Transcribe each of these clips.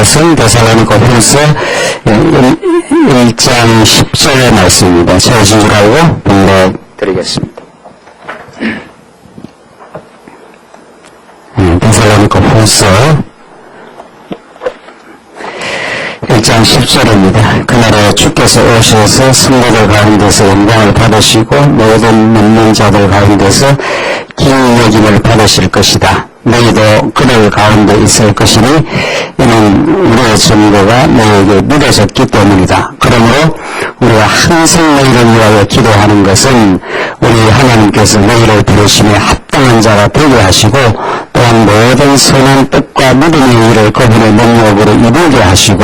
것은 데살로니가 후서 1장 10절의 말씀입니다. 찾으신 줄 알고 봉독드리겠습니다. 데살로니가 후서 1장 10절입니다. 그날에 주께서 오셔서 성도들 가운데서 영광을 받으시고 모든 믿는 자들 가운데서 긴 여김을 받으실 것이다. 너희도 그들 가운데 있을 것이니 이는 우리의 증거가 너희에게 믿어졌기 때문이다. 그러므로 우리가 항상 너희를 위하여 기도하는 것은 우리 하나님께서 너희를 부르심에 합당한 자가 되게 하시고 또한 모든 선한 뜻과 믿음의 일을 그분의 능력으로 이루게 하시고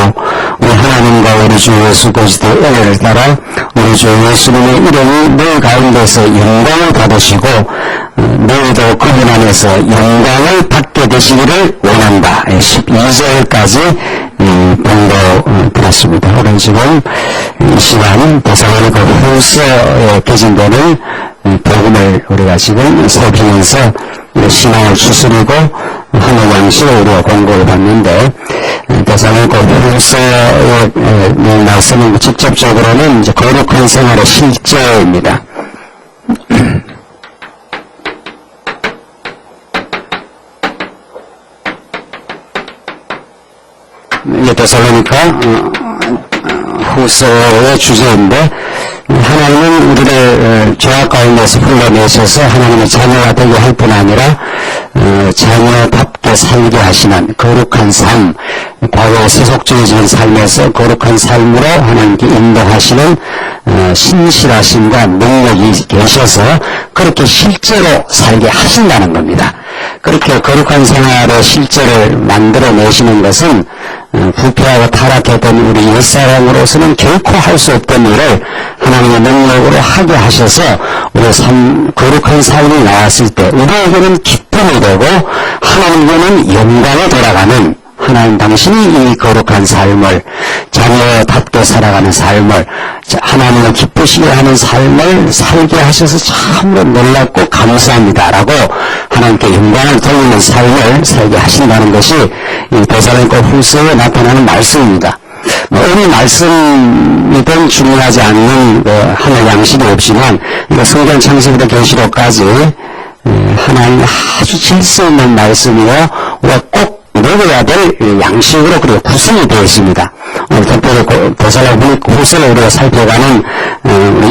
우리 하나님과 우리 주 예수 그리스도의 은혜를 따라 우리 주 예수님의 이름이 너희 가운데서 영광을 받으시고 너희도 그분 안에서 영광을 받게 되시기를 원한다. 12절까지 봉독 드렸습니다. 오늘 지금 이 시간 데살로니가 후서에 개진되는 복음을 우리가 지금 살피면서 신앙을 추스리고 하는 양식을 우리가 공부를 받는데 데살로니가 후서의 말씀은 직접적으로는 이제 거룩한 생활의 실제입니다. 이제 데살로니가 후서의 주제인데 하나님은 우리를 죄악 가운데서 불러내셔서 하나님의 자녀가 되게 할 뿐 아니라 자녀답게 살게 하시는 거룩한 삶, 과거의 세속주의적인 삶에서 거룩한 삶으로 하나님께 인도하시는 신실하심과 능력이 계셔서 그렇게 실제로 살게 하신다는 겁니다. 그렇게 거룩한 생활의 실제를 만들어내시는 것은 부패하고 타락했던 우리 옛사람으로서는 결코 할 수 없던 일을 하나님의 능력으로 하게 하셔서 우리의 거룩한 삶이 나왔을 때 우리에게는 기쁨이 되고 하나님께는 영광에 돌아가는 하나님 당신이 이 거룩한 삶을 자녀답게 살아가는 삶을 하나님을 기쁘시게 하는 삶을 살게 하셔서 참으로 놀랍고 감사합니다라고 하나님께 영광을 돌리는 삶을 살게 하신다는 것이 이 데살로니가 후서에 나타나는 말씀입니다. 어느 말씀이든 중요하지 않는 하나의 양식이 없지만 성경 창세기부터 계시록까지 하나님의 아주 질서 있는 말씀이요 우리가 꼭 먹어야 될 양식으로 그리고 구성이 되어 있습니다. 오늘 특별히 데살로니가 후서를 우리가 살펴가는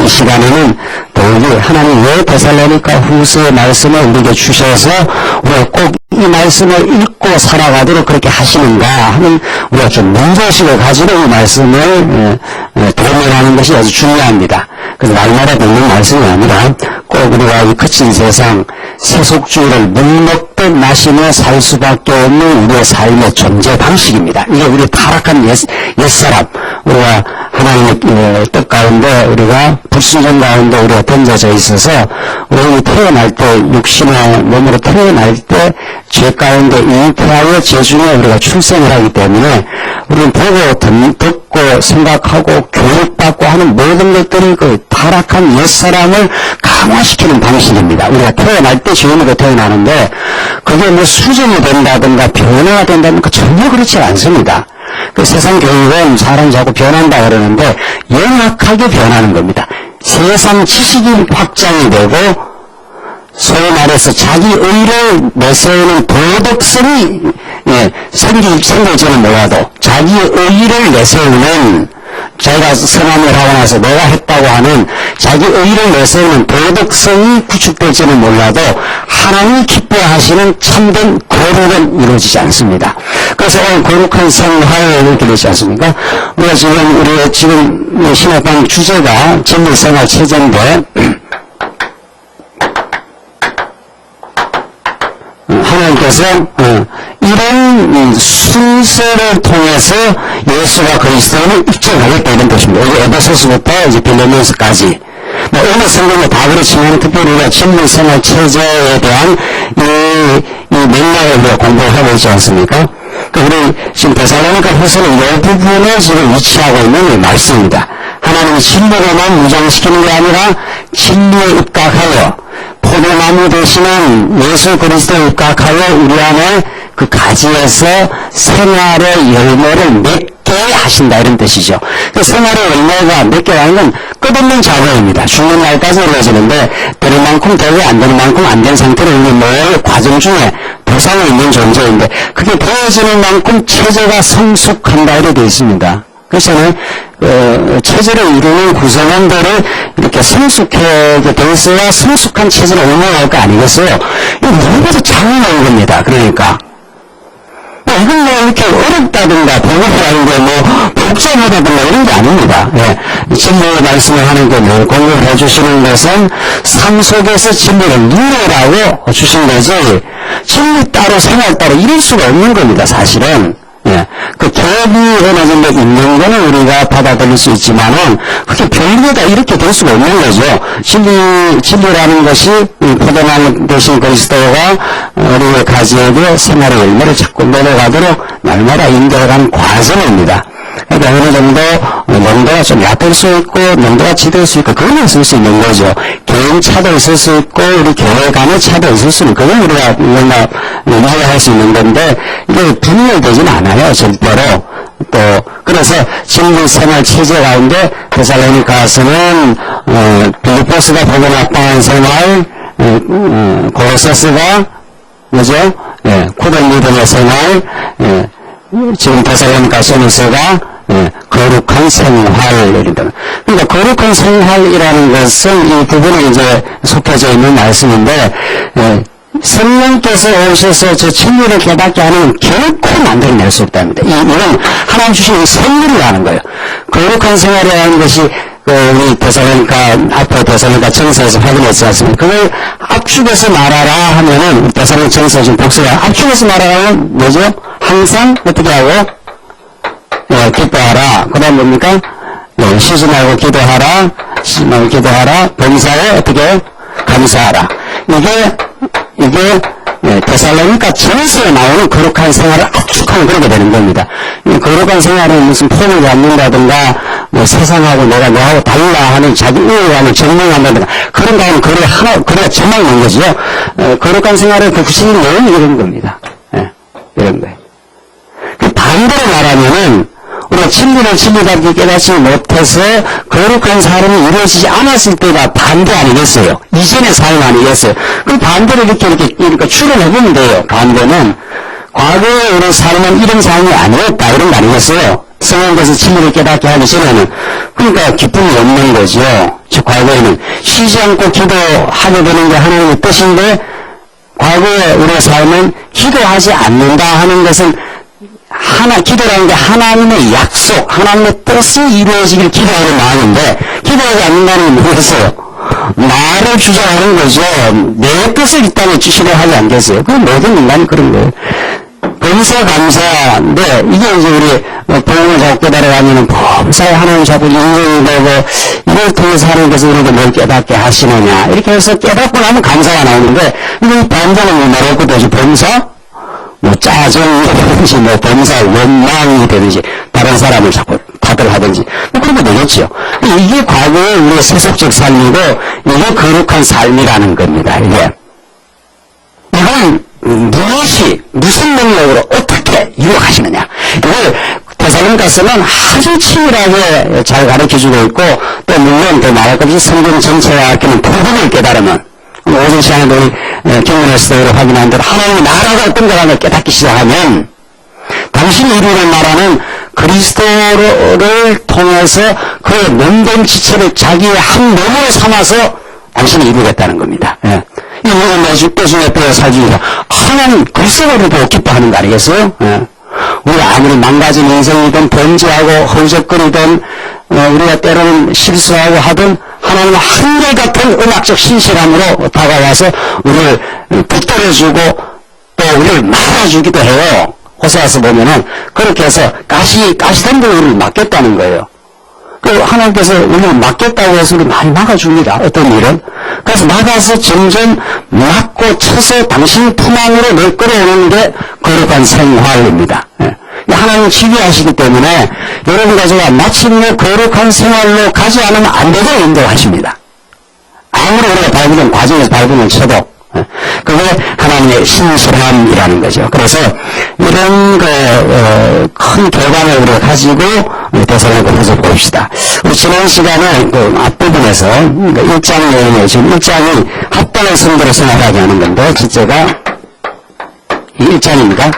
이 시간에는 더욱이 하나님 왜 데살로니가 후서의 말씀을 우리에게 주셔서 우리가 꼭 이 말씀을 읽고 살아가도록 그렇게 하시는가 하는 우리가 좀 문제의식을 가지고 이 말씀을 도면하는 것이 아주 중요합니다. 그래서 날마다 듣는 말씀이 아니라 꼭 우리가 이 거친 세상 세속주의를 묵먹듯 마시며 살 수밖에 없는 우리의 삶의 존재 방식입니다. 이게 우리 타락한 옛사람, 우리가 하나님의 뜻 가운데 우리가 불순종 가운데 우리가 던져져 있어서 우리가 태어날 때 육신의 몸으로 태어날 때 죄 가운데 잉태하여 죄중에 우리가 출생을 하기 때문에 우리는 보고 듣고 생각하고 교육받고 하는 모든 것들이 그 타락한 옛사람을 강화시키는 방식입니다. 우리가 태어날 때 죄인으로 태어나는데 그게 뭐 수정이 된다든가 변화가 된다든가 전혀 그렇지 않습니다. 그 세상 교육은 사람이 자꾸 변한다 그러는데 영악하게 변하는 겁니다. 세상 지식이 확장이 되고 소위 말해서 자기 의를 내세우는 도덕성이 생길지는 몰라도 자기 의를 내세우는 자기가 선함을 하고 나서 내가 했다고 하는 자기 의를 내세우는 도덕성이 구축될지는 몰라도 하나님이 기뻐하시는 참된 거룩은 이루어지지 않습니다. 그래서 오늘 거룩한 생활을 이렇게 되지 않습니까? 우리가 지금 신학방 주제가 진리생활 체제인데 하나님께서 이런 순서를 통해서 예수가 그리스도를 입증하겠다 이런 뜻입니다. 여기 에베소서부터 이제 빌레몬서까지 오늘 성경은 다 그렇지만 특별히 우리가 진리생활 체제에 대한 이 맥락을 우리가 공부하고 있지 않습니까? 우리 지금 데살로니가 후서는 이 부분에 지금 위치하고 있는 말씀입니다. 하나님이 진리로만 무장시키는 게 아니라 진리에 입각하여 포도나무 되시는 예수 그리스도에 입각하여 우리 안에 그 가지에서 생활의 열매를 맺게 하신다 이런 뜻이죠. 그 생활의 열매가 맺게 하는 건 끝없는 작업입니다. 죽는 날까지 이루어지는데 되는 만큼 되고 안 되는 만큼 안 된 상태로 있는 늘 과정 중에 보상이 있는 존재인데 그게 되어지는 만큼 체제가 성숙한다 이렇게 되어 있습니다. 그래서는 체제를 이루는 구성원들을 이렇게 성숙하게 돼 있어야 성숙한 체제를 운영할 거 아니겠어요? 이거 너무나도 장난인 겁니다. 그러니까 이건 뭐 이렇게 어렵다든가 복음이라는 게 뭐 복잡하다든가 이런 게 아닙니다. 예. 진리의 말씀을 하는 게 늘 공부를 해주시는 것은 삶 속에서 진리를 누리라고 주신 거지 진리 따로 생활 따로 이럴 수가 없는 겁니다. 사실은. 예. 그 갭이 어느 정도 있는 거는 우리가 받아들일 수 있지만은, 그게 별개다 이렇게 될 수가 없는 거죠. 진리라는 것이, 포도나무 대신 그리스도가 우리의 가지에게 생활의 열매를 자꾸 내려가도록 날마다 인도해가는 과정입니다. 그러니까 어느 정도 농도가 좀 얕을 수 있고 농도가 짙을 수 있고 그건 있을 수 있는 거죠. 개인 차도 있을 수 있고 우리 교회 간의 차도 있을 수 있는 그건 우리가 뭔가 이해할 수 있는 건데 이게 분열되지는 않아요. 절대로. 또 그래서 진리 생활 체제 가운데 데살로니가서는 빌립보스가 복음 합당한 생활, 골로새서가 뭐죠? 예, 굳은 믿음의 생활, 예, 지금 데살로니가서에서가 거룩한 생활을 이른다. 그러니까 거룩한 생활이라는 것은 이 부분에 이제 속해져 있는 말씀인데 성령께서 오셔서 저 진리를 깨닫게 하는 결코 만들어낼 수 없답니다. 이건 하나님 주신 선물이라는 거예요. 거룩한 생활이라는 것이 우리 데살로니가 앞으로 데살로니가 전서에서 확인했지 않습니까? 그걸 압축해서 말하라 하면은 데살로니가 전서 지금 복수가 압축해서 말하라 하면 뭐죠? 항상 어떻게 하고 기도하라. 그 다음 뭡니까? 쉬지 말고 기도하라. 쉬지 말고 기도하라. 범사에 어떻게? 감사하라. 이게 데살로니가 전서에 나오는 거룩한 생활을 압축하면 그렇게 되는 겁니다. 이 거룩한 생활은 무슨 폼을 갖는다든가 뭐 세상하고 내가 너하고 달라 하는 자기 우월함을 증명한다든가 그런 거 하면 그래 정말 있는 거죠. 거룩한 생활의 그 구체적인 내용이 이런 겁니다. 이런 거예요. 반대로 말하면은 우리가 진리를 진리답게 깨닫지 못해서 거룩한 삶이 이루어지지 않았을 때가 반대 아니겠어요? 이전의 삶 아니겠어요? 그럼 반대로 이렇게 추론해보면 돼요. 반대는 과거에 우리 삶은 이런 삶이 아니었다 이런 거 아니겠어요? 성령께서 진리를 깨닫게 하기 전에는. 그러니까 기쁨이 없는 거죠. 즉 과거에는 쉬지 않고 기도하게 되는 게 하나님의 뜻인데 과거에 우리의 삶은 기도하지 않는다 하는 것은 기도라는 게 하나님의 약속, 하나님의 뜻이 이루어지길 기도하는 마음인데, 기도하지 않는다는 게 뭐겠어요? 나를 주장하는 거죠. 내 뜻을 이 땅에 주시려 하지 않겠어요? 그건 모든 인간이 그런 거예요. 범사, 감사인데, 이게 이제 우리, 복음을 자꾸 깨달아가면은, 범사에 하나님 자꾸 인정이 되고, 이걸 통해서 하나님께서 우리에게 뭘 깨닫게 하시느냐. 이렇게 해서 깨닫고 나면 감사가 나오는데, 이 반대는 뭐라고 되죠? 범사? 뭐 짜증이 되든지 뭐 범사 원망이 되든지 다른 사람을 자꾸 탓을 하든지 뭐 그런 거 되겠죠. 이게 과거의 우리의 세속적 삶이고 이게 거룩한 삶이라는 겁니다. 이건 무슨 능력으로 어떻게 이루어가시느냐. 이걸 데살로니가서는 아주 치밀하게 잘 가르쳐주고 있고 또 물론 더 말할 것 없이 성경 전체와 이렇게는 부분을 깨달으면 오전 시간에 우리 경건에서 확인한 대로 하나님의 나라가 어떤 거라는 걸 깨닫기 시작하면 당신이 이루는 나라는 그리스도를 통해서 그의 몸된 지체를 자기의 한 몸으로 삼아서 당신이 이루겠다는 겁니다. 이 모든 내주 때중에 빼어 살기가 하나님 그리스도를 보고 기뻐하는 거 아니겠어요? 우리가 아무리 망가진 인생이든 범죄하고 허우적거리든 우리가 때로는 실수하고 하든 하나님은 한결같은 음악적 신실함으로 다가와서 우리를 붙들어주고 또 우리를 막아주기도 해요. 호세아서 보면은 그렇게 해서 가시덤불 우리를 막겠다는 거예요. 그 하나님께서 우리를 막겠다고 해서 우리를 많이 막아줍니다. 어떤 일은. 그래서 막아서 점점 막고 쳐서 당신 품 안으로 늘 끌어오는 게 거룩한 생활입니다. 하나님은 지휘하시기 때문에 여러분 가족과 마침내 거룩한 생활로 가지 않으면 안 되도록 인도하십니다. 아무리 우리가 밟는 과정에서 밟으면 쳐도 그게 하나님의 신실함이라는 거죠. 그래서 이런 큰 교감을 우리가 가지고 데살로니가서 봅시다. 우리 지난 시간에 앞부분에서 1장 내용에 지금 1장이 합당한 성도로 생활하게 하는 건데 첫째가 1장입니다.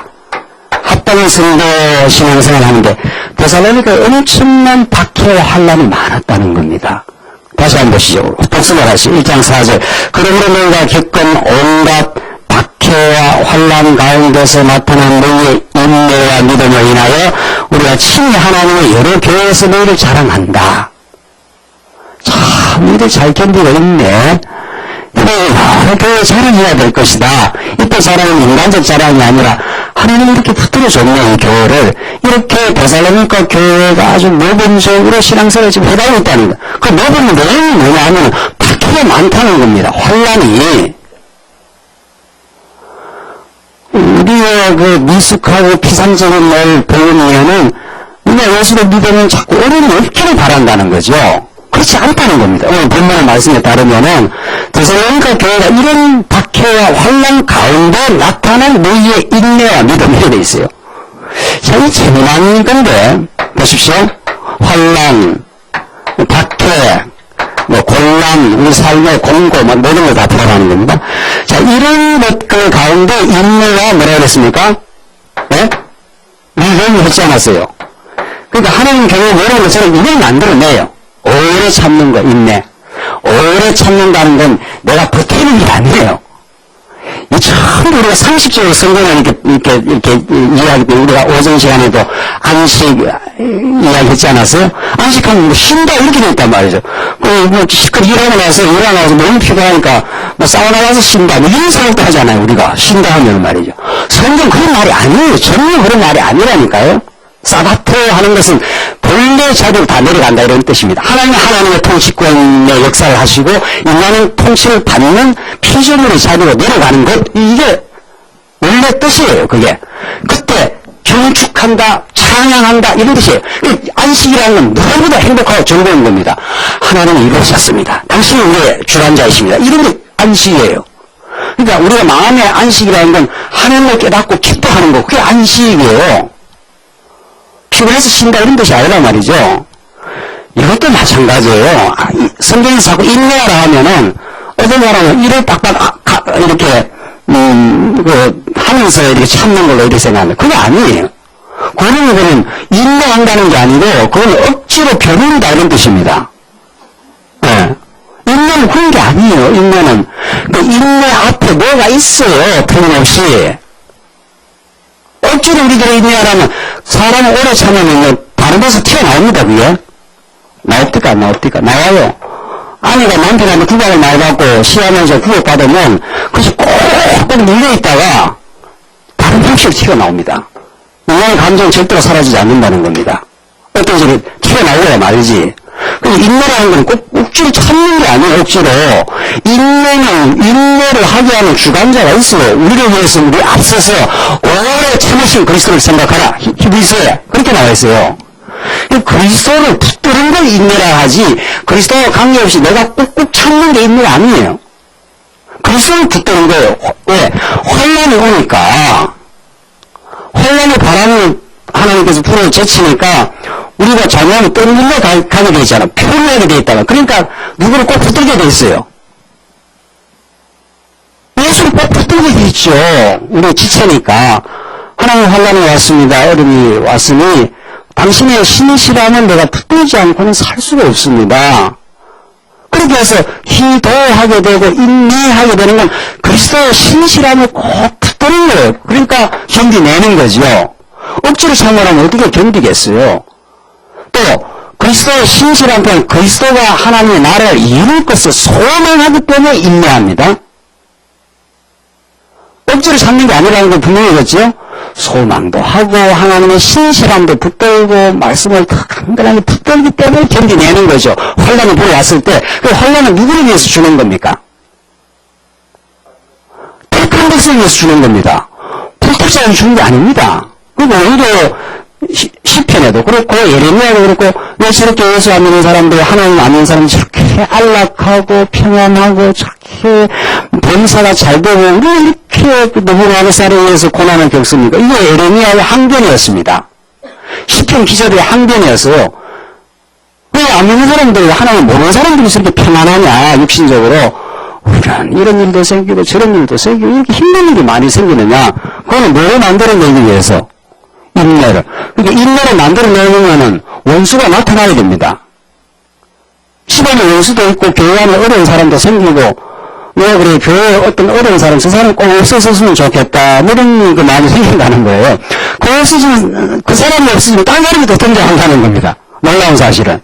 합당한 성도 신앙생활을 하는데 데살로니가 엄청난 박해와 환난이 많았다는 겁니다. 다시 한번 보시죠. 복습을 하시죠. 1장 4절. 그러므로 너희가 겪은 온갖 박해와 환난 가운데서 나타난 너희의 인내와 믿음을 인하여 우리가 친히 하나님의 여러 교회에서 너희를 자랑한다. 참 너희들 잘 견디고 있네. 여러 교회 자랑해야 될 것이다. 이때 자랑은 인간적 자랑이 아니라 하나님이 이렇게 붙들어줬네, 이 교회를. 이렇게 데살로니가 교회가 아주 모범적으로 신앙생활을 지금 해가고 있다는 거예요. 그 모범 내용이 뭐냐 하면 박해가 많다는 겁니다. 환난이. 우리의 미숙하고 피상적인 걸 배우면은 우리가 예수를 믿으면 자꾸 어려움이 없기를 바란다는 거죠. 그렇지 않다는 겁니다. 오늘 본문의 말씀에 따르면은 데살로니가 교회가 이런 박해와 환난 가운데 나타난 너희의 인내와 믿음 이렇게 돼 있어요. 자, 이 재미난 건데 보십시오. 환난, 박해, 곤란, 우리 삶의 공고, 모든 걸 다 들어가는 겁니다. 자, 이런 것들 가운데 인내가 뭐라 그랬습니까? 네? 믿음이 했지 않았어요. 그러니까 하나님 교회 뭐라는 것처럼 이걸 만들어내요. 오래 참는 거, 인내. 오래 참는다는 건 내가 버티는 게 아니에요. 이 참 우리가 상식적으로 성경을 이렇게 이야기, 우리가 오전 시간에도 안식 이야기했지 않았어요? 안식하면 쉰다 이렇게 돼 있단 말이죠. 실컷 일하고 나서 너무 피곤하니까 사우나 가서 쉰다 이런 생각도 하잖아요. 우리가 쉰다 하면 말이죠. 성경 그런 말이 아니에요. 전혀 그런 말이 아니라니까요. 사바트 하는 것은 본래 자리로 다 내려간다 이런 뜻입니다. 하나님의 통치권의 역사를 하시고 인간은 통치를 받는 피조물의 자리로 내려가는 것, 이게 원래 뜻이에요. 그게 그때 경축한다, 찬양한다 이런 뜻이에요. 안식이라는 건 누구보다 행복하고 즐거운 겁니다. 하나님은 이루셨습니다. 당신은 우리의 주관자이십니다. 이런 게 안식이에요. 그러니까 우리가 마음의 안식이라는 건 하나님을 깨닫고 기뻐하는 거, 그게 안식이에요. 피곤해서 쉰다 이런 뜻이 아니란 말이죠. 이것도 마찬가지예요. 성경에서 자꾸 인내하라 하면은 어떤 사람은 이를 빡빡 이렇게 하면서 이렇게 참는 걸로 이렇게 생각합니다. 그게 아니에요. 그거는 인내한다는 게 아니고 그건 억지로 겨눈다 이런 뜻입니다. 네. 인내는 그런 게 아니에요. 인내는 그 인내 앞에 뭐가 있어요. 틀림없이. 억지로 우리들이 인내하라면 사람은 오래 참으면 다른 데서 튀어나옵니다. 그게 나옵니까 안 나옵니까? 나와요. 아내가 남편한테 구박을 많이 받고 시하면서 구박받으면 그래서 꼭꼭 눌려있다가 다른 방식으로 튀어나옵니다. 인간의 감정은 절대로 사라지지 않는다는 겁니다. 어떤 식으로 튀어나오야 말이지. 그래서 인내라는 건 꼭 억지로 참는 게 아니에요. 억지로. 인내를 하게 하는 주관자가 있어요. 우리를 위해서 우리 앞서서 오래 참으신 그리스도를 생각하라. 히브리서에 그렇게 나와 있어요. 그리스도를 붙드는 걸 인내라 하지 그리스도와 관계없이 내가 꾹꾹 참는 게 인내가 아니에요. 그리스도를 붙드는 거예요. 왜? 환난이 오니까 환난의 바람을 하나님께서 불어 제치니까 우리가 자녀를 떠밀려 가게 돼 있잖아. 표를 내게 돼 있다가. 그러니까 누구를 꼭 붙들게 돼 있어요. 예수를 꼭 붙들게 돼 있죠. 우리 지체니까. 하나님 환난이 왔습니다. 어둠이 왔으니 당신의 신실함은 내가 붙들지 않고는 살 수가 없습니다. 그렇게 해서 기도하게 되고 인내하게 되는 건 그리스도의 신실함을 꼭 붙드는 거예요. 그러니까 견디내는 거죠. 억지로 참으라면 어떻게 견디겠어요? 또 그리스도의 신실한 편, 그리스도가 하나님의 나라를 이룰 것을 소망하기 때문에 인내합니다. 억지로 참는 게 아니라는 건 분명해졌죠? 소망도 하고 하나님의 신실함도 붙들고 말씀을 간단하게 붙들기 때문에 견디내는 거죠. 환난이 불어왔을 때 그 환난은 누구를 위해서 주는 겁니까? 택한 백성을 위해서 주는 겁니다. 불특자를 주는 게 아닙니다. 그리고 오히려 시편에도 그렇고 예레미야도 그렇고 왜 저렇게 예수 안 믿는 사람들 하나님 안 믿는 사람들 저렇게 이렇게 안락하고 평안하고 저렇게 범사가 잘 되고 우리 이렇게 너무 많은 쌀에 의해서 고난을 겪습니까? 이게 에레미야의 항변이었습니다. 시편 기절의 항변이었어요. 왜 안 믿는 사람들이 하나님 모르는 사람들이 이렇게 평안하냐 육신적으로 우리는 이런 일도 생기고 저런 일도 생기고 이렇게 힘든 일이 많이 생기느냐 그거는 뭐를 만들어내기 위해서 인내를 그러니까 인내를 만들어내려면은 원수가 나타나야 됩니다. 집안에 원수도 있고 교회 안에 어려운 사람도 생기고 왜 그래 교회에 어떤 어려운 사람 저 사람 꼭 없었으면 좋겠다 이런 거 많이 생긴다는 거예요. 그 사람이 없으면 딴 사람이 더 등장한다는 겁니다. 놀라운 사실은.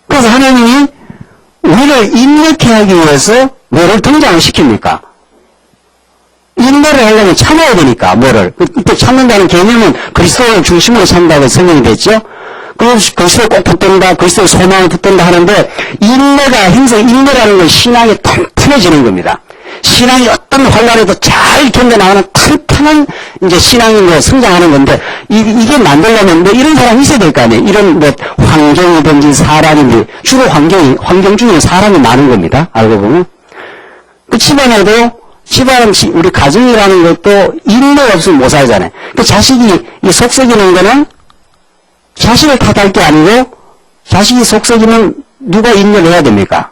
그래서 하나님이 우리를 인내케 하기 위해서 뭐를 등장을 시킵니까? 인내를 하려면 참아야 되니까 뭐를 이때 참는다는 개념은 그리스도를 중심으로 산다고 설명이 됐죠. 그리스도를 꼭 붙든다 그리스도의 소망을 붙든다 하는데 인내가 항상 인내라는 건 신앙이 튼튼해지는 겁니다. 신앙이 어떤 환란에도 잘 견뎌나가는 탄탄한 이제 신앙인으로 성장하는 건데 이게 만들려면 뭐 이런 사람이 있어야 될 거 아니에요. 이런 뭐 환경이든지 사람인지 주로 환경 중에 사람이 많은 겁니다. 알고 보면 그 집안에도 우리 가정이라는 것도 인내 없으면 못 살잖아요. 그 자식이 이 속썩이는 거는 자식을 탓할 게 아니고 자식이 속썩이면 누가 인내를 해야 됩니까?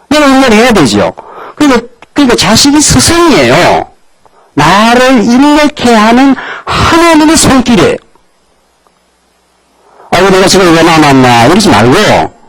내가 인내를 해야 되죠. 그러니까 자식이 스승이에요. 나를 인내케 하는 하나님의 손길이에요. 아이고 내가 지금 왜 나왔나 이러지 말고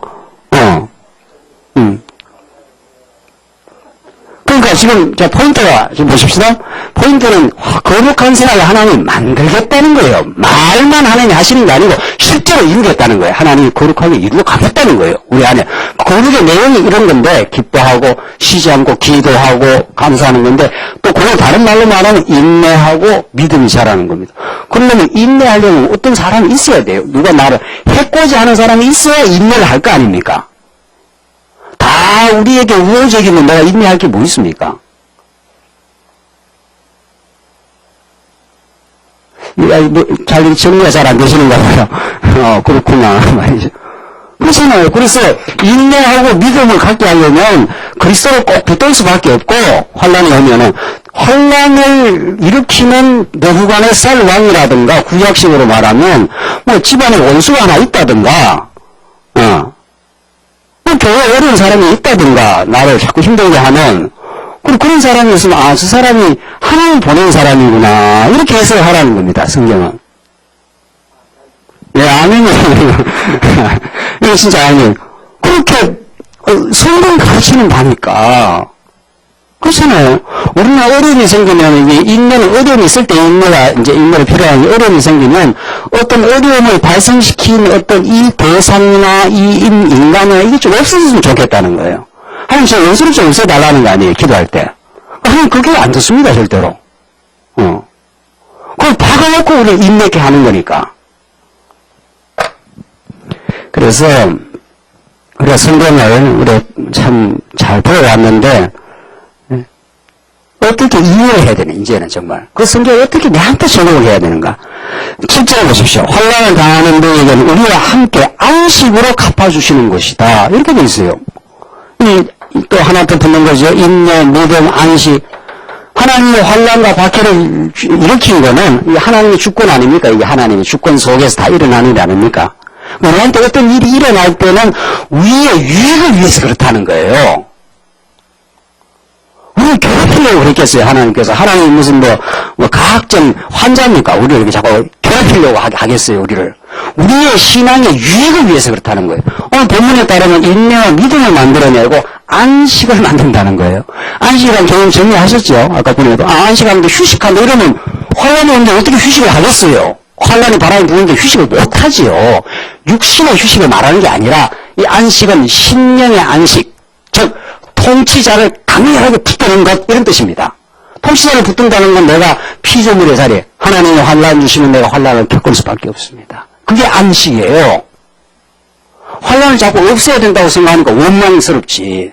그러니까 지금 포인트가 지금 보십시다. 포인트는 거룩한 생활을 하나님이 만들겠다는 거예요. 말만 하나님이 하시는 게 아니고 실제로 이루겠다는 거예요. 하나님이 거룩하게 이루어 가겠다는 거예요. 우리 안에. 거룩의 내용이 이런 건데 기뻐하고 쉬지 않고 기도하고 감사하는 건데 또 그걸 다른 말로 말하면 인내하고 믿음이 자라는 겁니다. 그러려면 인내하려면 어떤 사람이 있어야 돼요. 누가 나를 해코지 하는 사람이 있어야 인내를 할 거 아닙니까? 다 우리에게 우호적이면 내가 인내할 게 뭐 있습니까? 잘 정리가 잘 안 되시는가 봐요. 그렇구나 말이죠. 그렇잖아요. 그래서 인내하고 믿음을 갖게 하려면 그리스도를 꼭 붙들 수밖에 없고 환란이 오면은 환란을 일으키는 너후간의 쌀왕이라든가 구약식으로 말하면 뭐 집안에 원수가 하나 있다든가 교회에 어려운 사람이 있다든가 나를 자꾸 힘들게 하는 그런 사람이 있으면 저 사람이 하나님 보낸 사람이구나 이렇게 해석하라는 겁니다. 성경은. 예, 아멘이에요. 이거 진짜 아멘. 그렇게 성경 가르치는 바니까 그렇잖아요. 우리는 어려움이 생기면 인내는 어려움이 있을 때 인내가 필요한 어려움이 생기면 어떤 어려움을 발생시킨 어떤 이 대상이나 이 인간이나 이게 좀 없어졌으면 좋겠다는 거예요. 하나님 저 원수를 좀 없애달라는 거 아니에요. 기도할 때. 하나님 그게 안 듣습니다. 절대로. 그걸 박아놓고 우리를 인내케 하는 거니까. 그래서 우리가 성경을 우리가 참 잘 배워왔는데 어떻게 이해를 해야 되나 이제는 정말 그 성경을 어떻게 내한테 적용을 해야 되는가. 7절 보십시오. 환난을 당하는 너에게는 우리와 함께 안식으로 갚아주시는 것이다 이렇게 돼 있어요. 또 하나 더 붙는 거죠. 인내, 믿음, 안식. 하나님의 환난과 박해를 일으킨 거는 하나님의 주권 아닙니까? 이게 하나님의 주권 속에서 다 일어나는 일 아닙니까? 우리한테 어떤 일이 일어날 때는 우리의 유익을 위해서 그렇다는 거예요. 우리를 괴롭히려고 그랬겠어요, 하나님께서. 하나님 무슨 과학적 환자입니까? 우리를 이렇게 자꾸 괴롭히려고 하겠어요, 우리를. 우리의 신앙의 유익을 위해서 그렇다는 거예요. 오늘 본문에 따르면 인내와 믿음을 만들어내고 안식을 만든다는 거예요. 안식이라는 개념 정리하셨죠? 아까 보내도. 안식하는데 휴식한다 이러면 환란이 오는데 어떻게 휴식을 하겠어요? 환란이 바람이 부는데 휴식을 못하지요. 육신의 휴식을 말하는 게 아니라 이 안식은 심령의 안식, 즉 통치자를 강렬하게 붙드는 것 이런 뜻입니다. 통치자를 붙든다는 건 내가 피조물의 자리에 하나님이 환란 주시면 내가 환란을 겪을 수밖에 없습니다. 그게 안식이에요. 환란을 자꾸 없애야 된다고 생각하니까 원망스럽지.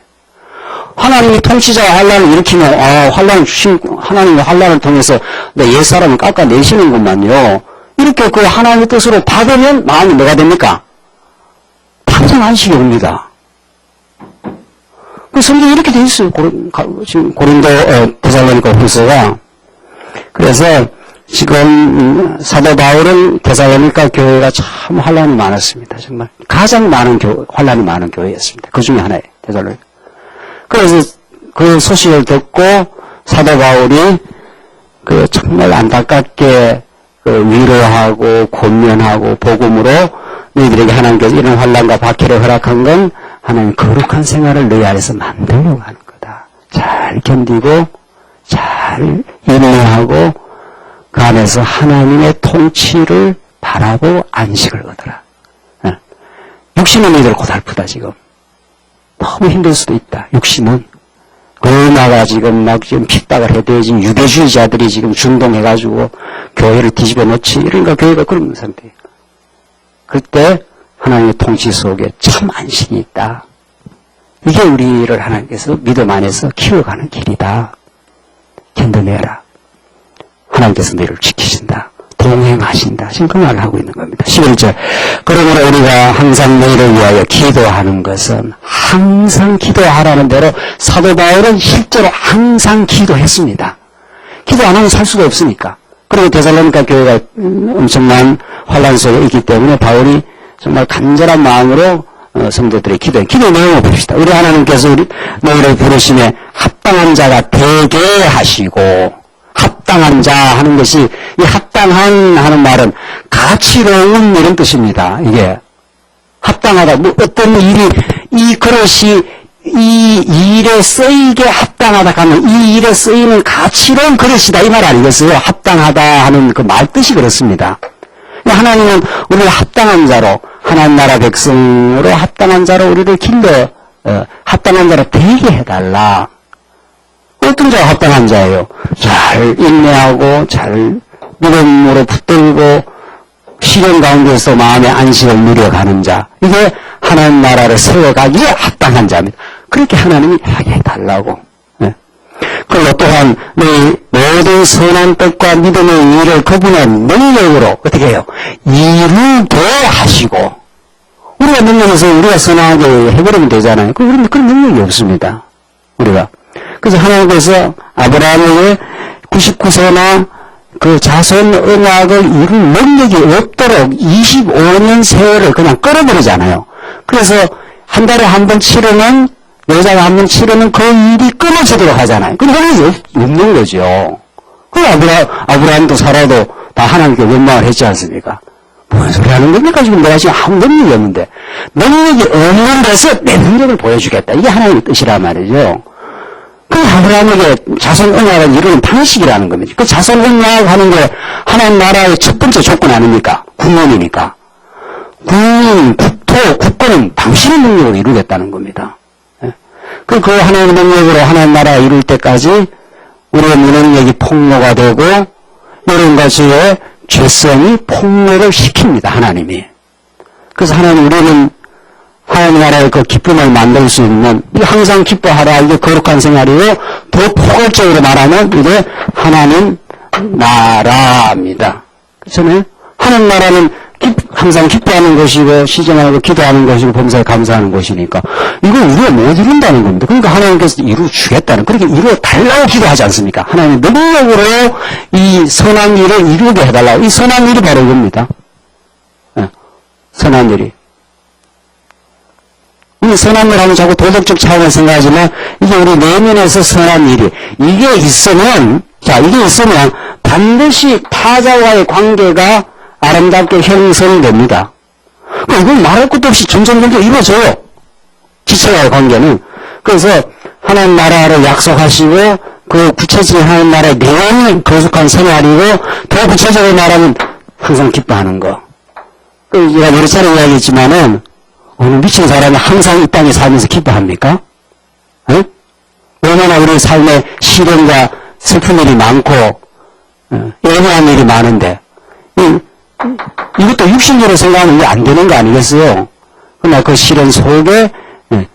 하나님이 통치자가 환란을 일으키면 환란을 주신 하나님의 환란을 통해서 내 옛사람을 깎아내시는구만요. 그렇게 그 하나님의 뜻으로 받으면 마음이 뭐가 됩니까? 평생 안식이 옵니다. 그 성경이 이렇게 돼 있어요. 지금 고린도 데살로니가 후서가. 그래서 지금 사도 바울은 데살로니가 교회가 참 환란이 많았습니다. 정말 가장 많은 환란이 많은 교회였습니다. 그 중에 하나예요. 데살로니가. 그래서 그 소식을 듣고 사도 바울이 그 정말 안타깝게 그 위로하고 권면하고 복음으로 너희들에게 하나님께서 이런 환란과 박해를 허락한 건 하나님 거룩한 생활을 너희 안에서 만들려고 하는 거다. 잘 견디고 잘 인내하고 그 안에서 하나님의 통치를 바라고 안식을 얻어라. 육신은 너희들 고달프다 지금. 너무 힘들 수도 있다. 육신은. 얼마나 지금 핍박을 해도 지금 유대주의자들이 지금 준동해가지고 교회를 뒤집어 놓지. 이러니까 교회가 그런 상태예요. 그때 하나님의 통치 속에 참 안식이 있다. 이게 우리를 하나님께서 믿음 안에서 키워가는 길이다. 견뎌내라. 하나님께서 너희를 지키신다. 동행하신다. 지금 그 말을 하고 있는 겁니다. 11절. 그러므로 우리가 항상 너희를 위하여 기도하는 것은 항상 기도하라는 대로 사도 바울은 실제로 항상 기도했습니다. 기도 안 하면 살 수가 없으니까. 그리고 데살로니가 교회가 엄청난 환란 속에 있기 때문에 바울이 정말 간절한 마음으로 성도들의 기도 내용을 봅시다. 우리 하나님께서 너희를 부르심에 합당한 자가 되게 하시고, 합당한 자 하는 것이, 이 합당한 하는 말은 가치로운 이런 뜻입니다. 이게 합당하다. 뭐 어떤 일이 이 그릇이 이 일에 쓰이게 합당하다 하면 이 일에 쓰이는 가치로운 그릇이다 이 말 아니겠어요? 합당하다 하는 그 말 뜻이 그렇습니다. 하나님은 우리를 합당한 자로, 하나님 나라 백성으로 합당한 자로 우리를 길러 합당한 자로 되게 해달라. 어떤 자가 합당한 자예요? 잘 인내하고 잘 믿음으로 붙들고 시련 가운데서 마음의 안식을 누려가는 자. 이게 하나님 나라를 세워가기에 합당한 자입니다. 그렇게 하나님이 하게 해달라고. 그리고 또한 너희 모든 선한 뜻과 믿음의 일을 그분의 능력으로 어떻게 해요? 이루게 하시고. 우리가 능력에서 우리가 선하게 해버리면 되잖아요. 그런 능력이 없습니다. 우리가. 그래서 하나님께서 아브라함에게 99세나 그 자손 언약을 이룰 능력이 없도록 25년 세월을 그냥 끌어버리잖아요. 그래서 한 달에 한 번 치르는, 여자가 한 번 치르는 그 일이 끊어지도록 하잖아요. 근데 그게 없는 거죠. 그 아브라함도 사라도 다 하나님께 원망을 했지 않습니까? 뭔 소리 하는 겁니까? 지금 내가 지금 아무 능력이 없는데. 능력이 없는 데서 내 능력을 보여주겠다. 이게 하나님의 뜻이란 말이죠. 그 아브라함에게 자손 언약을 이루는 방식이라는 겁니다. 그 자손 언약 하는 게 하나님 나라의 첫 번째 조건 아닙니까? 국민이니까. 국민, 국토, 국권은 당신의 능력으로 이루겠다는 겁니다. 그 하나님의 능력으로 하나님 나라가 이룰 때까지 우리의 무능력이 폭로가 되고 이런 것의 죄성이 폭로를 시킵니다. 하나님이. 그래서 우리는 하나님 나라의 그 기쁨을 만들 수 있는, 항상 기뻐하라, 이게 거룩한 생활이고, 더 포괄적으로 말하면 이게 하나님 나라입니다. 그렇잖아요? 하나님 나라는 항상 기뻐하는 것이고, 시정하고 기도하는 것이고, 범사에 감사하는 것이니까, 이걸 우리가 못 이룬다는 겁니다. 그러니까 하나님께서 이루어주겠다는, 그렇게 이루어달라고 기도하지 않습니까? 하나님의 능력으로 이 선한 일을 이루게 해달라고. 이 선한 일이 바로 이겁니다. 선한 일이. 이 선한 일 하면 자꾸 도덕적 차원을 생각하지만 이게 우리 내면에서 선한 일이 이게 있으면 반드시 타자와의 관계가 아름답게 형성이 됩니다. 이건 말할 것도 없이 점점점점 이루어져요. 지체와의 관계는. 그래서 하나님 나라를 약속하시고 그 구체적인 하나님 나라의 내용이 거룩한 생활이고 더 구체적으로 말하면 항상 기뻐하는 거. 제가 여러 차례 이야기했지만은 어느 미친 사람이 항상 이 땅에 살면서 기뻐합니까? 에? 얼마나 우리 삶에 시련과 슬픈 일이 많고 애매한 일이 많은데 이것도 육신적으로 생각하면 이게 안 되는 거 아니겠어요? 그러나 그 시련 속에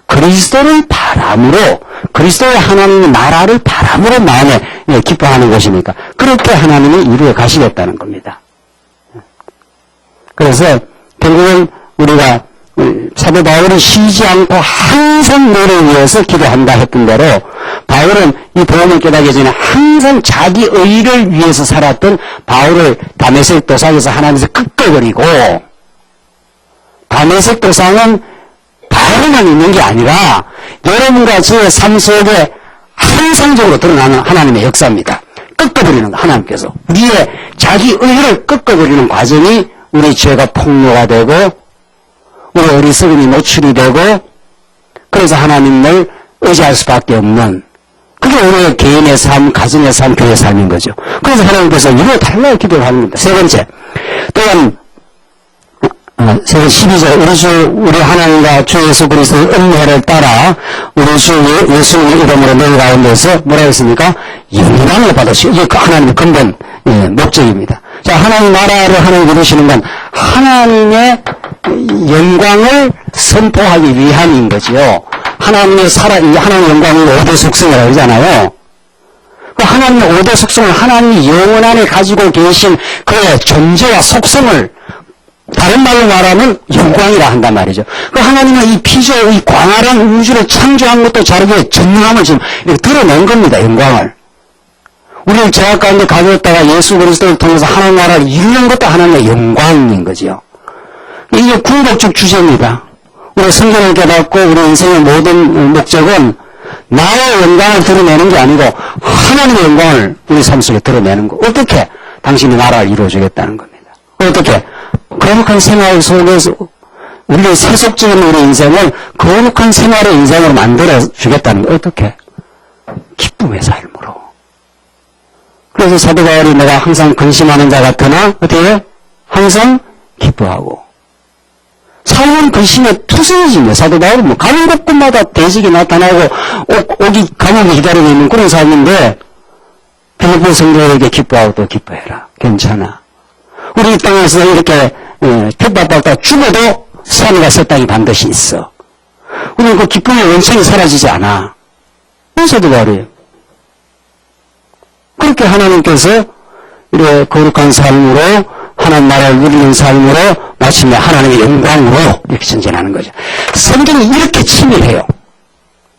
그리스도를 바람으로 그리스도의 하나님의 나라를 바람으로 마음에 기뻐하는 것이니까 그렇게 하나님이 이루어 가시겠다는 겁니다. 그래서 결국은 우리가 사도 바울은 쉬지 않고 항상 너를 위해서 기도한다 했던 대로 바울은 이 복음을 깨닫기 전에 항상 자기 의를 위해서 살았던 바울을 다메섹 도상에서 하나님께서 끄끄거리고, 다메섹 도상은 바울만 있는 게 아니라 여러분과 저의 삶 속에 항상적으로 드러나는 하나님의 역사입니다. 끄끄거리는 거, 하나님께서 우리의 자기 의를 끄끄거리는 과정이 우리 죄가 폭로가 되고 우리 어리석음이 노출이 되고, 그래서 하나님을 의지할 수밖에 없는, 그게 오늘 개인의 삶, 가정의 삶, 교회의 삶인 거죠. 그래서 하나님께서 이거 달라고 기도를 하는 겁니다. 세 번째, 또한 12절 우리 하나님과 주 예수 그리스도의 은혜를 따라 우리 주 예수님의 이름으로 너희 가운데서 뭐라고 했습니까? 영광을 받으시고, 이게 하나님의 근본 목적입니다. 자, 하나님 나라를 하나님 이루시는 건 하나님의 영광을 선포하기 위함인 거지요. 하나님의 하나님의 영광을 5대 속성이라고 그러잖아요. 그 하나님의 5대 속성을 하나님이 영원 안에 가지고 계신 그의 존재와 속성을 다른 말로 말하면 영광이라 한단 말이죠. 그 하나님은 이 피조, 이 광활한 우주를 창조한 것도 자르게 전능함을 지금 이렇게 드러낸 겁니다. 영광을. 우리를 죄악 가운데 가두었다가 예수 그리스도를 통해서 하나님 나라를 이루는 것도 하나님의 영광인 거지요. 이게 궁극적 주제입니다. 우리 성경을 깨닫고 우리 인생의 모든 목적은 나의 영광을 드러내는 게 아니고 하나님의 영광을 우리 삶 속에 드러내는 거. 어떻게? 당신이 나라를 이루어주겠다는 겁니다. 어떻게? 거룩한 생활 속에서 우리의 세속적인 우리 인생을 거룩한 생활의 인생으로 만들어주겠다는 거. 어떻게? 기쁨의 삶으로. 그래서 사도 바울이 내가 항상 근심하는 자 같으나 어떻게 해요? 항상 기뻐하고. 삶은 근심에 투성해집니다. 사도 바울은 뭐 가는 곳곳마다 대적이 나타나고 오기 감옥에 기다리고 있는 그런 삶인데 빌립보 성도에게 기뻐하고 또 기뻐해라. 괜찮아. 우리 이 땅에서 이렇게 핍박받다 죽어도 산에 가서 땅이 반드시 있어. 우리는 그 기쁨의 원천이 사라지지 않아. 사도 바울이에요. 그렇게 하나님께서 이렇게 거룩한 삶으로 하나님 나라를 누리는 삶으로 마침내 하나님의 영광으로 이렇게 전진하는 거죠. 성경이 이렇게 치밀해요.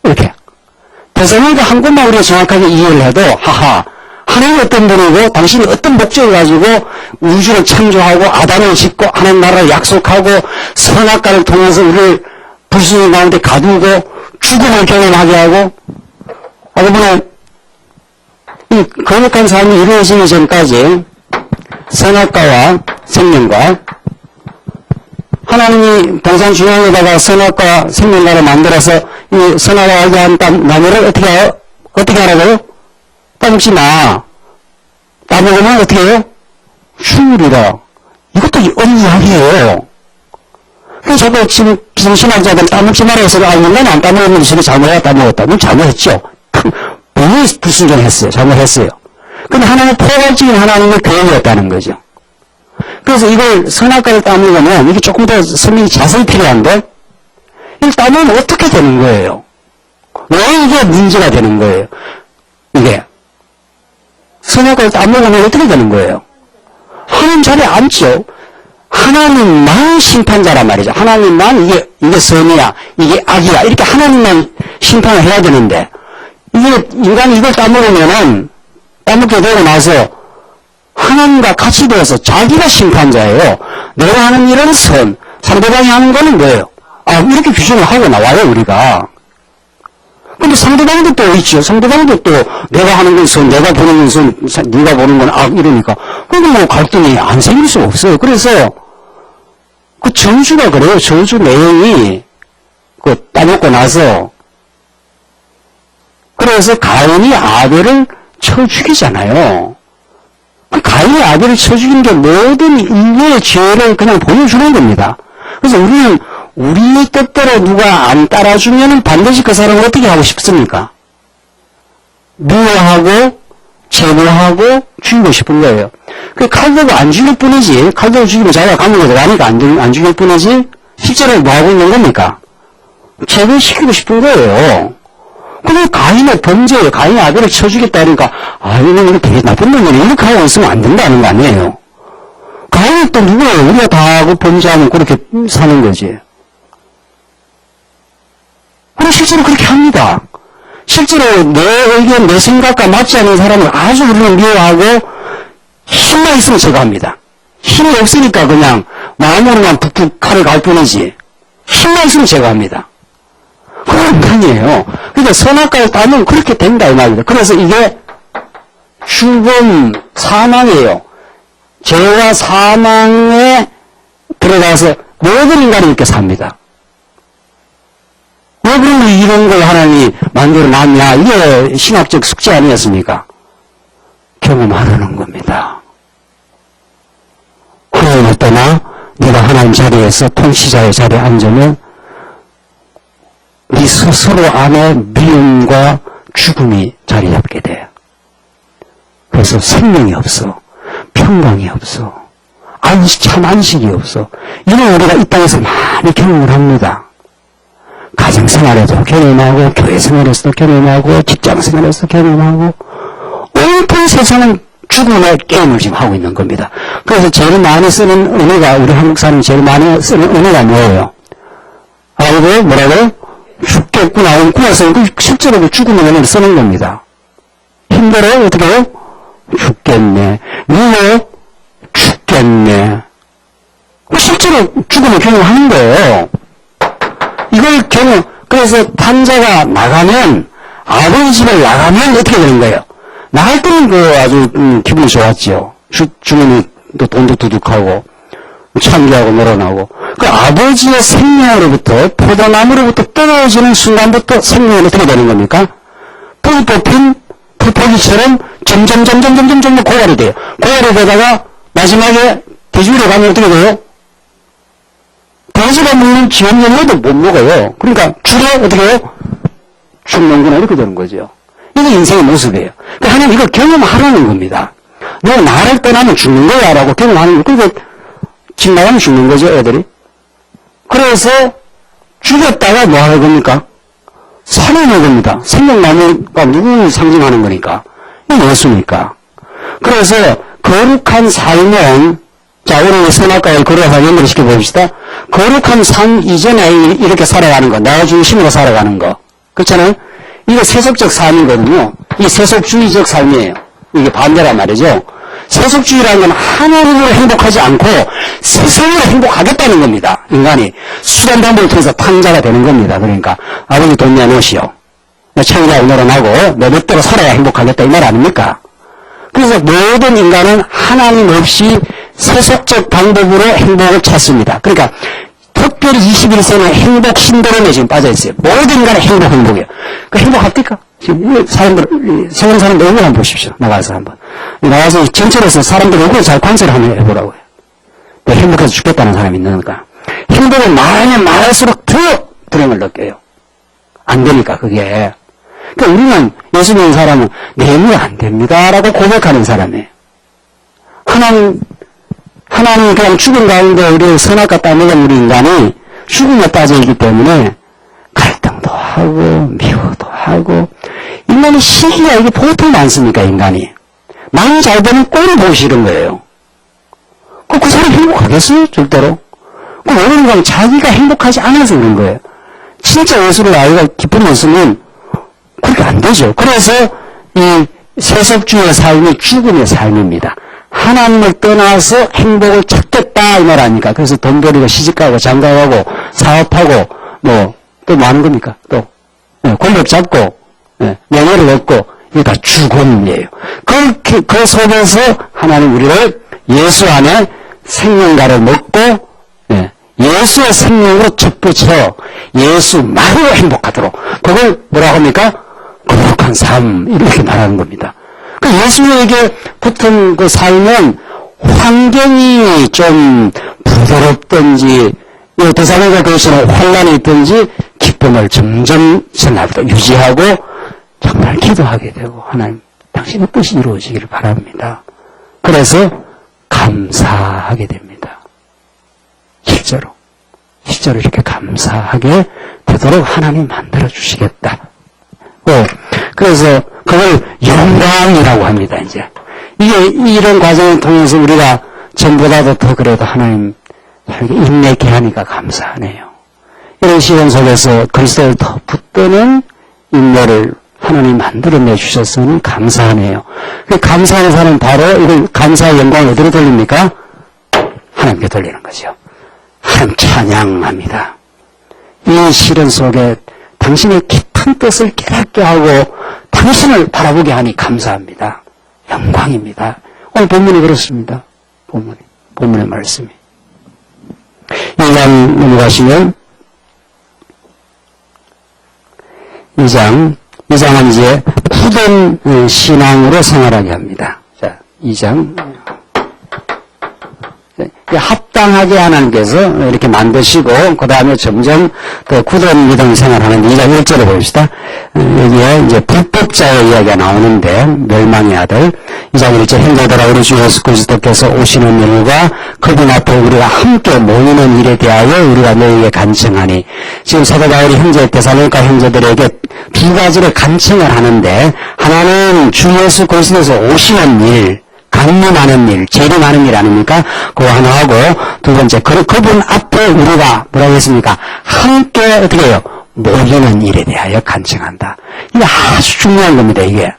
이렇게. 대성문과 한 곳만 우리가 정확하게 이해를 해도 하하 하나님이 어떤 분이고 당신이 어떤 목적을 가지고 우주를 창조하고 아담을 짓고 하나님 나라를 약속하고 선악과를 통해서 우리를 불순한 가운데 가두고 죽음을 경험하게 하고 여러분은 이 거룩한 삶이 이루어지기 전까지 선악과와 생명과 하나님이 동산 중앙에다가 선악과 생명과를 만들어서 이 선악과 알게 한 나무를 어떻게 하라고요? 따먹지 마. 따먹으면 어떻게 해요? 죽으리라. 이것도 언약이에요. 그래서 저도 지금 기성신학자들 따먹지 말라 해서 인간은 안 따먹으면 저게 잘못했다 따먹었다. 그럼 잘못했죠. 너무 불순종했어요. 잘못했어요. 근데 하나님의 포괄적인 하나님의 교회였다는 거죠. 그래서 이걸 선악과를 따먹으면 이게 조금 더 설명이 자세히 필요한데 이걸 따먹으면 어떻게 되는 거예요? 왜 이게 문제가 되는 거예요? 이게 선악과를 따먹으면 어떻게 되는 거예요? 하나님 자리에 앉죠. 하나님만 심판자란 말이죠. 하나님만 이게 선이야, 이게 악이야 이렇게 하나님만 심판을 해야 되는데 이게 인간이 이걸 따먹으면은 따먹게 되고 나서 하나님과 같이 되어서 자기가 심판자예요. 내가 하는 일은 선, 상대방이 하는 거는 뭐예요? 이렇게 규정을 하고 나와요, 우리가. 근데 상대방도 또 있죠. 상대방도 또 내가 하는 건 선, 내가 보는 건 선, 네가 보는 건 악, 이러니까. 근데 뭐 갈등이 안 생길 수가 없어요. 그래서 그 저주가 그래요. 저주 내용이 따먹고 나서 그래서 가인이 아벨을 쳐 죽이잖아요. 가인이 아벨을 쳐 죽인 게 모든 인류의 죄를 그냥 보여주는 겁니다. 그래서 우리는 우리 뜻대로 누가 안 따라주면 반드시 그 사람을 어떻게 하고 싶습니까? 미워하고 제거하고 죽이고 싶은 거예요. 그 칼대로 안 죽일 뿐이지, 칼대로 죽이면 자기가 감옥에 들어가니까 안 죽일 뿐이지 실제로 뭐 하고 있는 겁니까? 제거시키고 싶은 거예요. 근데 가인의 범죄예요. 가인이 아벨을 쳐 죽였다 그러니까 이거 되게 나쁜 놈이네 이렇게 하고 있으면 안 된다는 거 아니에요. 가을 또 누구예요? 우리가 다 그 범죄하면 그렇게 사는 거지. 우리 실제로 그렇게 합니다. 실제로 내 의견, 내 생각과 맞지 않는 사람을 아주 우리는 미워하고 힘만 있으면 제거합니다. 힘이 없으니까 그냥 마음으로만 북북 칼을 갈 뿐이지 힘만 있으면 제거합니다. 그건 인간이에요. 그러니까 선악과를 따면 그렇게 된다 이 말입니다. 그래서 이게 죽음, 사망이에요. 죄와 사망에 들어가서 모든 인간이 이렇게 삽니다. 왜 그러면 이런 걸 하나님이 만들어 놨냐? 이게 신학적 숙제 아니었습니까? 경험하려는 겁니다. 하나님 떠나 네가 하나님 자리에서 통치자의 자리에 앉으면 네 스스로 안에 미움과 죽음이 자리 잡게 돼. 그래서 생명이 없어. 평강이 없어. 참 안식이 없어. 이런 우리가 이 땅에서 많이 경험을 합니다. 가정생활에도 경험하고 교회생활에서도 경험하고 직장생활에서도 경험하고 온통 세상은 죽음의 게임을 지금 하고 있는 겁니다. 그래서 제일 많이 쓰는 언어가 우리 한국 사람이 제일 많이 쓰는 언어가 뭐예요? 아이고 뭐라고? 죽겠구나. 그래서 실제로 그 죽음의 언어를 쓰는 겁니다. 힘들어요? 어떻게 해요? 죽겠네. 미워? 죽겠네. 실제로 죽음을 경험하는 거예요. 이걸 그래서 탄자가 나가면, 아버지 집에 나가면 어떻게 되는 거예요? 나갈 때는 아주, 기분이 좋았죠. 주머니 또 돈도 두둑하고, 참기하고 놀아나고. 그 아버지의 생명으로부터, 포도나무로부터 떨어지는 순간부터 생명은 어떻게 되는 겁니까? 불 뽑힌 풀포기처럼 점점 고갈이 돼요. 고갈이 되다가 마지막에 돼지우려 가면 어떻게 돼요? 돼지가 먹는 지원연료도 못 먹어요. 그러니까 줄에 어떻게 해요? 죽는구나 이렇게 되는 거죠. 이게 인생의 모습이에요. 그러니까 하나님 이걸 경험하라는 겁니다. 너 나를 떠나면 죽는 거야 라고 경험하는 거예요. 그러니까 집 나가면 죽는 거죠 애들이. 그래서 죽였다가 뭐 하는 겁니까? 살아내는 겁니다. 생명나무가 누구를 상징하는 거니까. 이게 예수니까. 그래서 거룩한 삶은 자, 오늘 선악과를 거룩한 연결을 시켜봅시다. 거룩한 삶 이전에 이렇게 살아가는 거, 나 중심으로 살아가는 거. 그렇잖아요? 이거 세속적 삶이거든요. 이 세속주의적 삶이에요. 이게 반대란 말이죠. 세속주의라는 건 하나님으로 행복하지 않고 세상으로 행복하겠다는 겁니다. 인간이 수단 방법을 통해서 탕자가 되는 겁니다. 그러니까 아버지 돈 내놓으시오. 내 청이라고 놀아나고 내 멋대로 살아야 행복하겠다 이 말 아닙니까? 그래서 모든 인간은 하나님 없이 세속적 방법으로 행복을 찾습니다. 그러니까 특별히 21세는 행복 신도론에 지금 빠져있어요. 모든 인간은 행복이에요. 그 행복합니까? 지금 사람들, 세상 사람들 얼굴 한번 보십시오. 나가서 한번. 나가서 전철에서 사람들 얼굴 잘 관찰을 한번 해보라고요. 행복해서 죽겠다는 사람이 있는가. 행복을 말하면 말할수록 더 불행을 느껴요. 안 되니까, 그게. 그러니까 우리는 예수 믿는 사람은 내 힘으로 안 됩니다. 라고 고백하는 사람이에요. 하나님 그냥 죽은 가운데 우리 선악과 따먹은 우리 인간이 죽음에 빠져있기 때문에 갈등도 하고 미워도 하고 인간이 시기가 이게 보통 많습니까 인간이. 마음이 잘 되면 꼴을 보기 싫은 거예요. 그 사람 행복하겠어요? 절대로. 그 모르는 건 자기가 행복하지 않아서 그런 거예요. 진짜 예수를 아이가 기쁨이 없으면 그렇게 안 되죠. 그래서 이 세속주의 삶이 죽음의 삶입니다. 하나님을 떠나서 행복을 찾겠다 이 말 아닙니까? 그래서 돈 벌이고 시집가고 장가가고 사업하고 뭐 또 많은 겁니까? 또 권력 잡고 명예를 얻고 이게 다 죽음이에요. 그렇게 그 속에서 하나님 우리를 예수 안에 생명가를 먹고 예수의 생명으로 접붙여 예수만으로 행복하도록 그걸 뭐라고 합니까? 거룩한 삶 이렇게 말하는 겁니다. 그 예수에게 붙은 그 삶은 환경이 좀 부드럽든지 대사관과 교회에서는 환란이 있든지 기쁨을 점점 생각보다 유지하고 정말 기도하게 되고 하나님 당신의 뜻이 이루어지기를 바랍니다. 그래서 감사하게 됩니다. 실제로 이렇게 감사하게 되도록 하나님 만들어 주시겠다. 그래서 그걸 영광이라고 합니다. 이제 이게 이런 과정을 통해서 우리가 전보다도 더 그래도 하나님 인내케 하니까 감사하네요. 이런 시간 속에서 그리스도를 더 붙드는 인내를 하나님 만들어내 주셨으니 감사하네요. 그 감사하는 사람은 바로 이걸 감사의 영광을 어디로 돌립니까? 하나님께 돌리는 거죠. 하나님 찬양합니다. 이 시련 속에 당신의 깊은 뜻을 깨닫게 하고 당신을 바라보게 하니 감사합니다. 영광입니다. 오늘 본문이 그렇습니다. 본문의 말씀이. 2장 넘어가시면 2장은 이제 푸른 신앙으로 생활하게 합니다. 자, 2장. 합당하게 하나님께서 이렇게 만드시고, 그 다음에 점점 더 굳은 믿음 생활하는 2장 1절에 봅시다. 여기에 이제 불법자의 이야기가 나오는데, 멸망의 아들. 2장 1절, 형제들아, 우리 주 예수 그리스도께서 오시는 일과 그분 앞에 우리가 함께 모이는 일에 대하여 우리가 너희에게 간청하니, 지금 사도 바울이 형제 데살로니가 형제들에게 두 가지를 간청을 하는데, 하나는 주 예수 그리스도에서 오시는 일, 강림하는 일, 재림하는 일 아닙니까? 그거 하나 하고, 두 번째, 그분 앞에 우리가 뭐라고 했습니까? 함께 어떻게 해요? 모이는 일에 대하여 간청한다. 이게 아주 중요한 겁니다, 이게.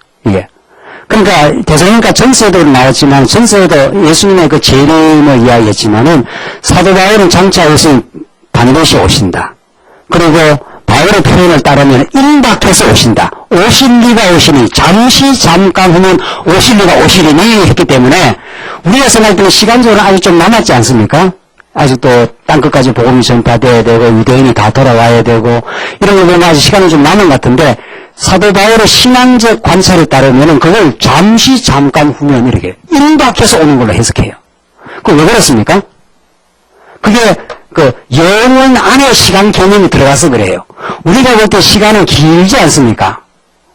그러니까, 대사로니가 전서에도 나왔지만, 전서에도 예수님의 그 재림을 이야기했지만은, 사도 바울은 장차 예수님 반드시 오신다. 그리고, 바울의 표현을 따르면 임박해서 오신다. 오실 리가 오시니, 잠깐 후면 오실 리가 오시리니 했기 때문에 우리가 생각할 때는 시간적으로 아직 좀 남았지 않습니까? 아직도 땅끝까지 복음이 전파되어야 되고 유대인이 다 돌아와야 되고 이런 거 보면 아직 시간은 좀 남은 것 같은데 사도 바울의 신앙적 관찰에 따르면 그걸 잠깐 후면 이렇게 임박해서 오는 걸로 해석해요. 그거 왜 그렇습니까? 그게 영원 안에 시간 개념이 들어가서 그래요. 우리가 볼 때 시간은 길지 않습니까?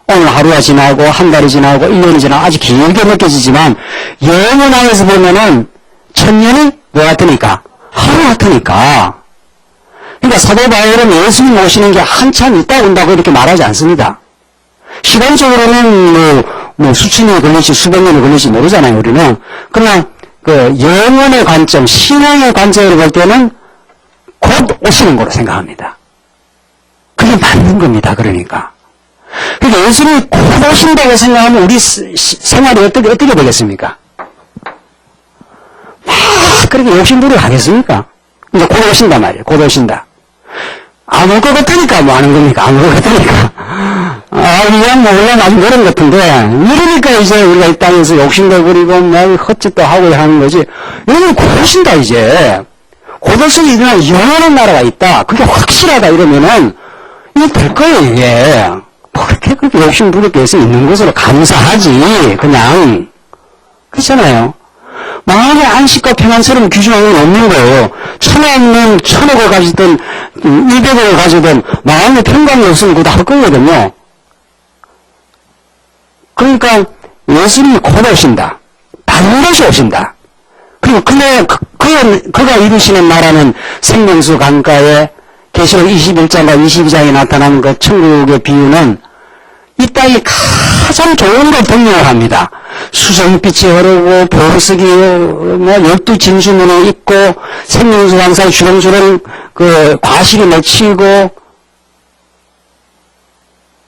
오늘 하루가 지나고, 한 달이 지나고, 1년이 지나고, 아주 길게 느껴지지만, 영원 안에서 보면은, 1000년이 뭐 같으니까? 하루 같으니까. 그러니까 사도 바울은 예수님 오시는 게 한참 있다 온다고 이렇게 말하지 않습니다. 시간적으로는 뭐 수천 년이 걸릴지 수백 년이 걸릴지 모르잖아요, 우리는. 그러나, 영원의 관점, 신앙의 관점으로 볼 때는, 곧 오시는 거로 생각합니다. 그게 맞는 겁니다. 그러니까 예수님이 곧 오신다고 생각하면 우리 생활이 어떻게 되겠습니까? 그렇게 욕심부리고 하겠습니까? 이제 곧 오신단 말이에요. 곧 오신다. 안 올 것 같으니까 뭐 하는 겁니까? 안 올 것 같으니까. 그냥 뭐 원래 아주 그런 것 같은데 이러니까 이제 우리가 이 땅에서 욕심도 부리고 뭐 헛짓도 하고 하는 거지. 여러분 곧 오신다 이제. 고도성이 일어나는 영원한 나라가 있다. 그게 확실하다 이러면은, 이게 될 거예요, 이게. 그렇게 욕심 부릴 게 있는 것으로 감사하지, 그냥. 그렇잖아요. 마음의 안식과 평안처럼 규정하는 건 없는 거예요. 천하는 1000억을 가지든, 200억을 가지든, 마음의 평강이 없으면 그거 다 할 거거든요. 그러니까, 예수님이 곧 오신다. 반드시 오신다. 그리고 그가 이루시는 나라는 생명수 강가에 계시록 21장과 22장에 나타나는 그 천국의 비유는 이 땅이 가장 좋은 걸 동경을 합니다. 수정빛이 흐르고 보석이 12진주문이 있고 생명수 강사에 주렁주렁 과실이 맺히고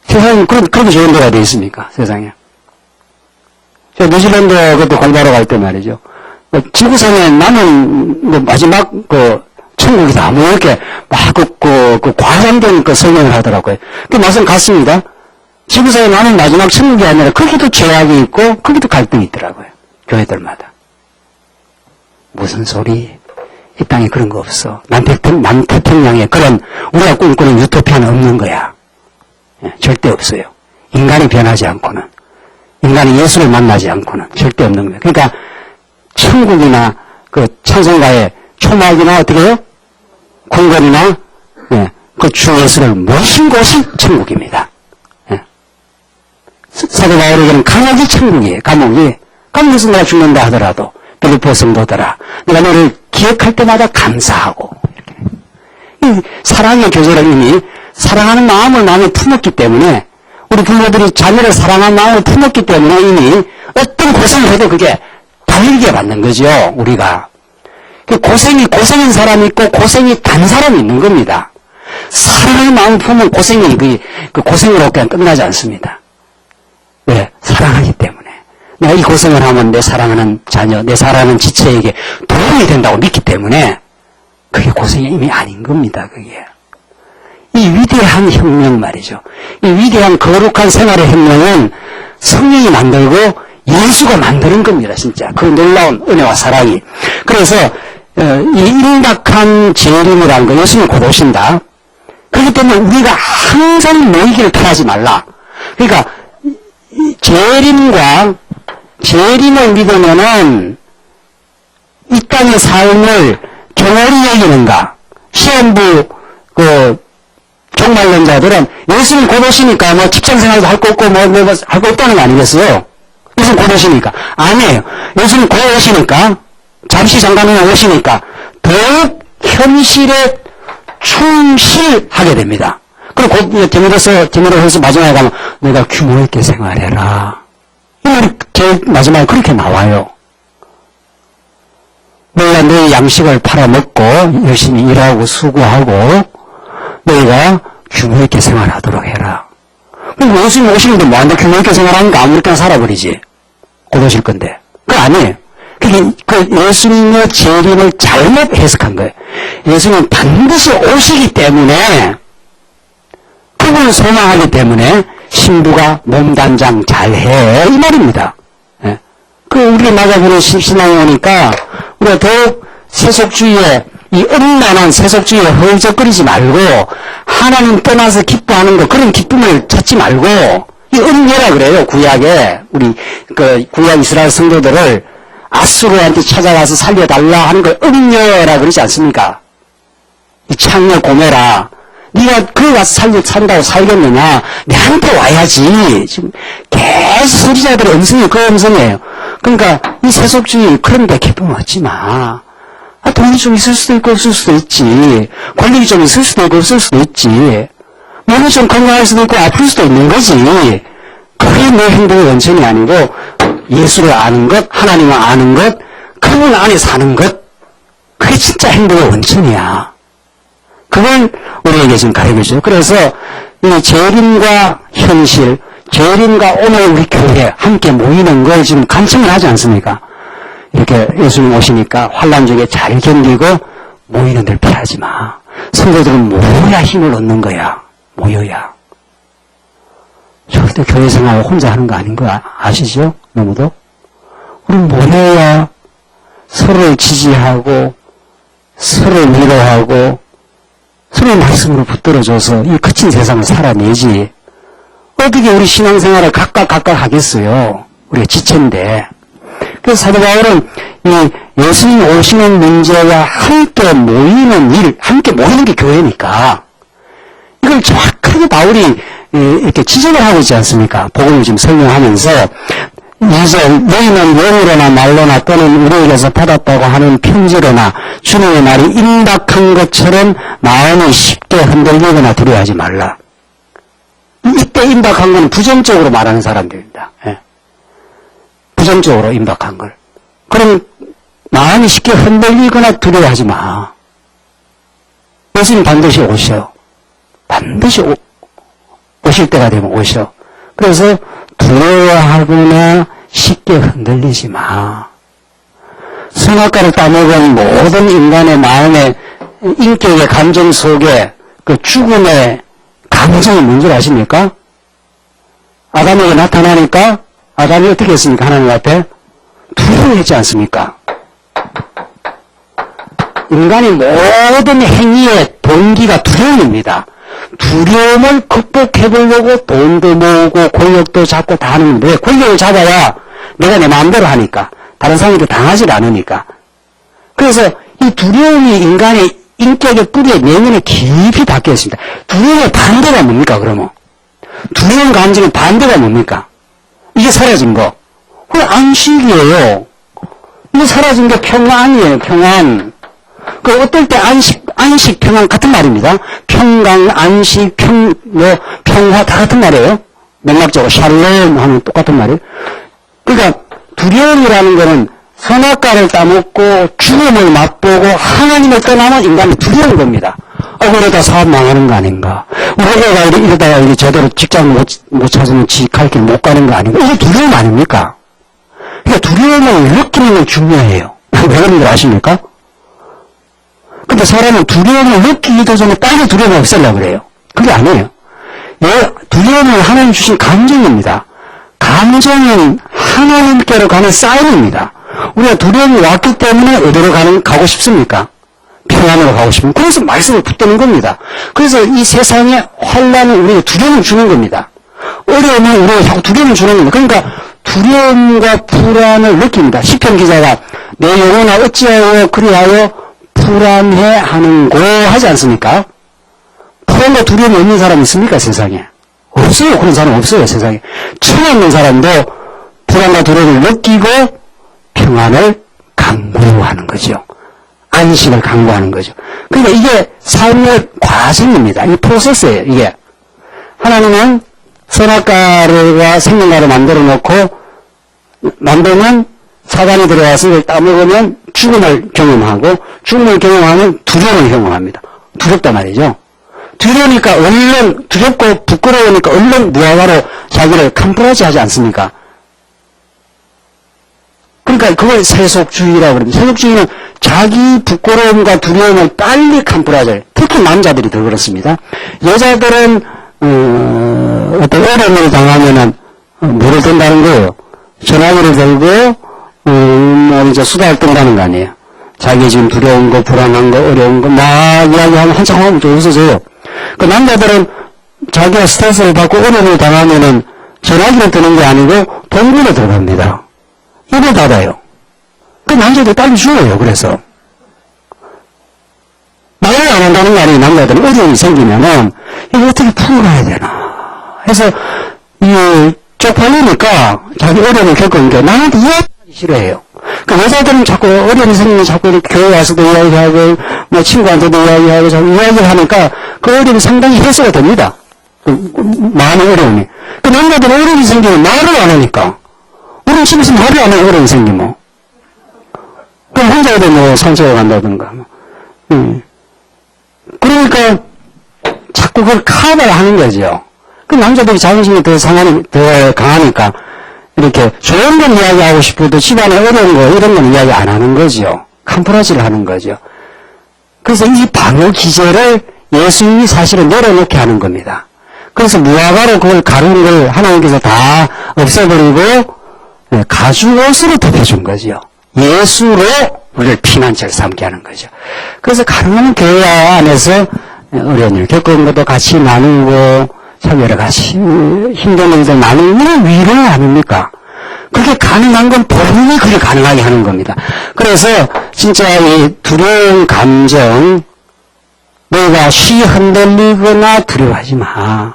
세상에 그렇게 좋은 데가 어디 있습니까? 세상에. 저 뉴질랜드 그때 공부하러 갈 때 말이죠. 지구상에 남은 마지막 천국이다. 뭐 이렇게 막 과장된 설명을 하더라고요. 그 말씀 같습니다. 지구상에 남은 마지막 천국이 아니라 거기도 죄악이 있고 거기도 갈등이 있더라고요. 교회들마다. 무슨 소리? 이 땅에 그런 거 없어. 남태평양에 그런 우리가 꿈꾸는 유토피아는 없는 거야. 절대 없어요. 인간이 변하지 않고는. 인간이 예수를 만나지 않고는 절대 없는 거예요. 그러니까 천국이나 찬송가의 초막이나 어떻게 해요? 궁궐이나 그 주 예수를 모신 곳이 천국입니다. 사도 바울에게는 감옥이 천국이에요. 감옥에서 내가 죽는다 하더라도 빌립보 성도들아 내가 너를 기억할 때마다 감사하고 이렇게. 이 사랑의 교제를 이미 사랑하는 마음을 마음에 품었기 때문에 우리 부모들이 자녀를 사랑하는 마음을 품었기 때문에 이미 어떤 고생을 해도 그게 다 달게 받는 거죠, 우리가. 고생인 사람이 있고, 고생이 단 사람이 있는 겁니다. 사랑의 마음 품으면 고생이, 그 고생으로 그냥 끝나지 않습니다. 왜? 사랑하기 때문에. 내가 이 고생을 하면 내 사랑하는 자녀, 내 사랑하는 지체에게 도움이 된다고 믿기 때문에, 그게 고생이 이미 아닌 겁니다, 그게. 이 위대한 혁명 말이죠. 이 위대한 거룩한 생활의 혁명은 성령이 만들고 예수가 만드는 겁니다, 진짜. 그 놀라운 은혜와 사랑이. 그래서, 이 임박한 재림이라는 거, 예수님 곧 오신다. 그렇기 때문에 우리가 항상 모이기를 피하지 말라. 그러니까, 재림을 믿으면은, 이 땅의 삶을 경홀히 여기는가. 시험부, 종말론자들은 예수님 곧 오시니까 뭐 직장생활도 할 거 없고 할 거 없다는 거 아니겠어요? 예수님 곧 오시니까. 아니에요. 예수님 곧 오시니까, 잠시 잠깐만 오시니까 더욱 현실에 충실하게 됩니다. 그리고 곧 디모데후서 마지막에 가면 내가 규모 있게 생활해라. 이 말이 제일 마지막에 그렇게 나와요. 너희가 너희 양식을 팔아먹고 열심히 일하고 수고하고 너희가 규모 있게 생활하도록 해라. 그럼 예수님 오시는데 뭐한테 규모 있게 생활하니까 아무렇게나 살아버리지. 곧 오실 건데. 그거 아니에요. 그 예수님의 재림을 잘못 해석한 거예요. 예수님은 반드시 오시기 때문에, 그분을 소망하기 때문에 신부가 몸단장 잘해, 이 말입니다. 예. 우리가 맞아보는 신앙이 오니까 우리가 더욱 세속주의에, 이 음란한 세속주의에 허우적거리지 말고 하나님 떠나서 기뻐하는 거, 그런 기쁨을 찾지 말고, 이 음녀라 그래요, 구약에. 우리 구약 이스라엘 성도들을 아수르한테 찾아가서 살려달라 하는 걸 음녀라 그러지 않습니까? 이 창녀 고매라. 네가 거기 가서 산다고 살겠느냐? 내한테 와야지. 지금 계속 선지자들의 음성이 그 음성이에요. 그러니까 이 세속주의 그런 데 기쁨 얻지 마. 돈이 좀 있을 수도 있고 없을 수도 있지. 권력이 좀 있을 수도 있고 없을 수도 있지. 몸이 좀 건강할 수도 있고 아플 수도 있는 거지. 그게 내 행동의 원천이 아니고 예수를 아는 것, 하나님을 아는 것, 그분 안에 사는 것, 그게 진짜 행복의 원천이야. 그걸 우리에게 지금 가르쳐줘요. 그래서 이 재림과 현실, 재림과 오늘 우리 교회 함께 모이는 걸 지금 간청을 하지 않습니까? 이렇게 예수님 오시니까 환난 중에 잘 견디고 모이는 데를 피하지 마. 성도들은 모여야 힘을 얻는 거야. 모여야. 절대 교회 생활 혼자 하는 거 아닌 거 아시죠? 너무도? 우리 모여야 서로를 지지하고 서로를 위로하고 서로의 말씀으로 붙들어줘서 이 거친 세상을 살아내지. 어떻게 우리 신앙생활을 각각 하겠어요? 우리가 지체인데. 그래서 사도 바울은 이 예수님 오시는 문제와 함께 모이는 일, 함께 모이는 게 교회니까 이걸 정확하게 바울이 이렇게 지적을 하고 있지 않습니까? 복음을 지금 설명하면서 2절 너희는 영으로나 말로나 또는 우리에게서 받았다고 하는 편지로나 주님의 말이 임박한 것처럼 마음이 쉽게 흔들리거나 두려워하지 말라. 이때 임박한 건 부정적으로 말하는 사람들입니다. 예. 부정적으로 임박한 걸. 그럼 마음이 쉽게 흔들리거나 두려워하지 마. 예수님 반드시 오셔. 반드시 오실 때가 되면 오셔. 그래서 두려워하거나 쉽게 흔들리지 마. 선악과를 따먹은 모든 인간의 마음의 인격의 감정 속에 그 죽음의 감정이 뭔지 아십니까? 아담에게 나타나니까 아담이 어떻게 했습니까? 하나님 앞에 두려워했지 않습니까? 인간의 모든 행위의 동기가 두려움입니다. 두려움을 극복해보려고 돈도 모으고 권력도 잡고 다 하는데 왜? 권력을 잡아야 내가 내 마음대로 하니까. 다른 사람에게 당하지 않으니까. 그래서 이 두려움이 인간의 인격의 뿌리에 내면에 깊이 박혀 있습니다. 두려움의 반대가 뭡니까 그러면? 두려움 감정의 반대가 뭡니까? 이게 사라진 거. 그게 안식이에요. 이게 사라진 게 평안이에요. 평안. 그 어떨 때 안식, 평안 같은 말입니다. 평강, 안식, 평화 다 같은 말이에요. 맥락적으로 샬롬 하면 똑같은 말이에요. 그러니까 두려움이라는 거는 선악과를 따먹고 죽음을 맛보고 하나님을 떠나는 인간이 두려운 겁니다. 그러다 사업 망하는 거 아닌가? 우리 애가 이러다가 제대로 직장 못 찾으면 지 갈 길 못 가는 거 아닌가? 이게 두려움 아닙니까? 그러니까 두려움을 느끼는 게 중요해요. 왜 그런지 아십니까? 근데 사람은 두려움을 느끼기도 전에 빨리 두려움을 없애려고 그래요. 그게 아니에요. 두려움은 하나님 주신 감정입니다. 감정은 하나님께로 가는 사인입니다. 우리가 두려움이 왔기 때문에 어디로 가고 싶습니까? 평안으로 가고 싶습니다. 그래서 말씀을 붙드는 겁니다. 그래서 이 세상에 환란은 우리에게 두려움을 주는 겁니다. 어려움은 우리에게 자꾸 두려움을 주는 겁니다. 그러니까 두려움과 불안을 느낍니다. 시편 기자가 내 영혼아 어찌하여 그리하여 불안해하는고 하지 않습니까? 불안과 두려움이 없는 사람 있습니까, 세상에? 없어요. 그런 사람 없어요, 세상에. 처음 있는 사람도 불안과 두려움을 느끼고 평안을 강구하는 거죠. 안식을 강구하는 거죠. 그러니까 이게 삶의 과정입니다. 이 프로세스예요, 이게. 하나님은 선악과와 생명과를 만들어 놓고, 만들면 사단이 들어와서 이걸 따먹으면 죽음을 경험하고, 죽음을 경험하면 두려움을 경험합니다. 두렵단 말이죠. 두려우니까 얼른, 두렵고 부끄러우니까 얼른 무화과로 자기를 캄프라지 하지 않습니까? 그러니까 그걸 세속주의라고 그럽니다. 세속주의는 자기 부끄러움과 두려움을 빨리 캄프라지, 특히 남자들이 더 그렇습니다. 여자들은 어떤 어려움을 당하면은 뭐를 든다는 거예요. 전화기를 들고 이제 수다를 뜬다는 거 아니에요. 자기 지금 두려운 거, 불안한 거, 어려운 거 막 이야기하면 한참 하면 또 웃어져요. 그 남자들은 자기가 스트레스를 받고 어려움을 당하면은 전화기를 뜨는 게 아니고 동굴에 들어갑니다. 입을 닫아요. 그 남자들 빨리 죽어요. 그래서 말을 안 한다는 거 아니에요. 남자들은 어려움이 생기면은 이거 어떻게 풀어가야 되나 해서 이 쪽팔리니까 자기 어려움을 겪으니까 나한테 이야기하기 싫어해요. 그 여자들은 자꾸 어려움이 생기면 자꾸 이렇게 교회 와서도 이야기하고 뭐 친구한테도 이야기하고 자꾸 이야기를 하니까 그 어려움이 상당히 해소가 됩니다. 많은 어려움이. 그 남자들은 어려움이 생기면 말을 안 하니까. 우리 집에서 말을 안 하는 어려움이 생기면. 그럼 혼자도 뭐 산책을 간다든가. 그러니까 자꾸 그걸 커버를 하는 거죠. 그 남자들이 자존심이 더 강하니까 이렇게 좋은 건 이야기하고 싶어도 집안에 어려운 거 이런 건 이야기 안 하는 거죠. 캄프라지를 하는 거죠. 그래서 이 방어 기제를 예수님이 사실은 내려놓게 하는 겁니다. 그래서 무화과로 그걸 가른 걸 하나님께서 다 없애버리고 가죽옷으로 덮여준 거죠. 예수로 우리를 피난처를 삼게 하는 거죠. 그래서 가능하면 교회 안에서 어려운 일 겪은 것도 같이 나누고 참 여러 가지 힘든 일들 나누는 위로 아닙니까? 그게 가능한 건 본인이 그게 가능하게 하는 겁니다. 그래서 진짜 이 두려운 감정, 너가 쉬 흔들리거나 두려워하지 마.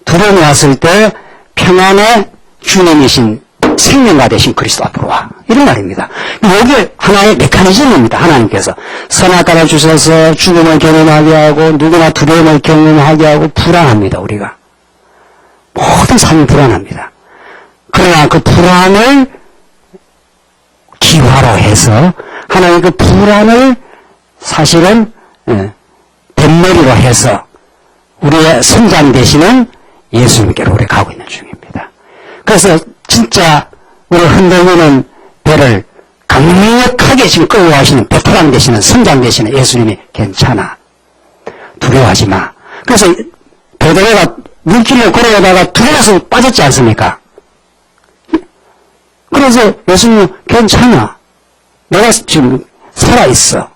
두려움이 왔을 때 평안의 주님이신 생명가 되신 그리스도 앞으로 와. 이런 말입니다. 이게 하나의 메커니즘입니다. 하나님께서 선악과를 주셔서 죽음을 경험하게 하고 누구나 두려움을 경험하게 하고 불안합니다. 우리가 모든 삶이 불안합니다. 그러나 그 불안을 기화로 해서 하나님 그 불안을 사실은 뱃머리로 해서 우리의 성장 되시는 예수님께로 우리 가고 있는 중입니다. 그래서 진짜 우리 흔들리는 배를 강력하게 지금 끌고 가시는 베테랑 되시는 성장 되시는 예수님이 괜찮아. 두려워하지 마. 그래서 베드로가 물길로 걸어가다가 두려워서 빠졌지 않습니까? 그래서 예수님은 괜찮아. 내가 지금 살아있어.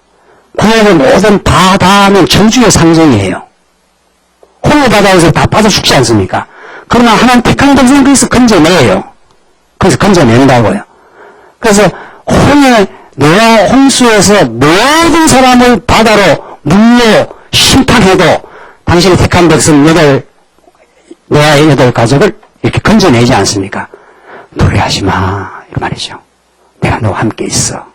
구약의 모든 바다는 저주의 상징이에요. 홍해 바다에서 다 빠져 죽지 않습니까? 그러나 하나님 택한 백성은 거기서 건져내요. 그래서 건져낸다고요. 그래서 노아 홍수에서 모든 사람을 바다로 물려 심판해도 당신이 택한 백성 노아의 8가족을 이렇게 건져내지 않습니까? 두려워하지 마. 이 말이죠. 내가 너와 함께 있어.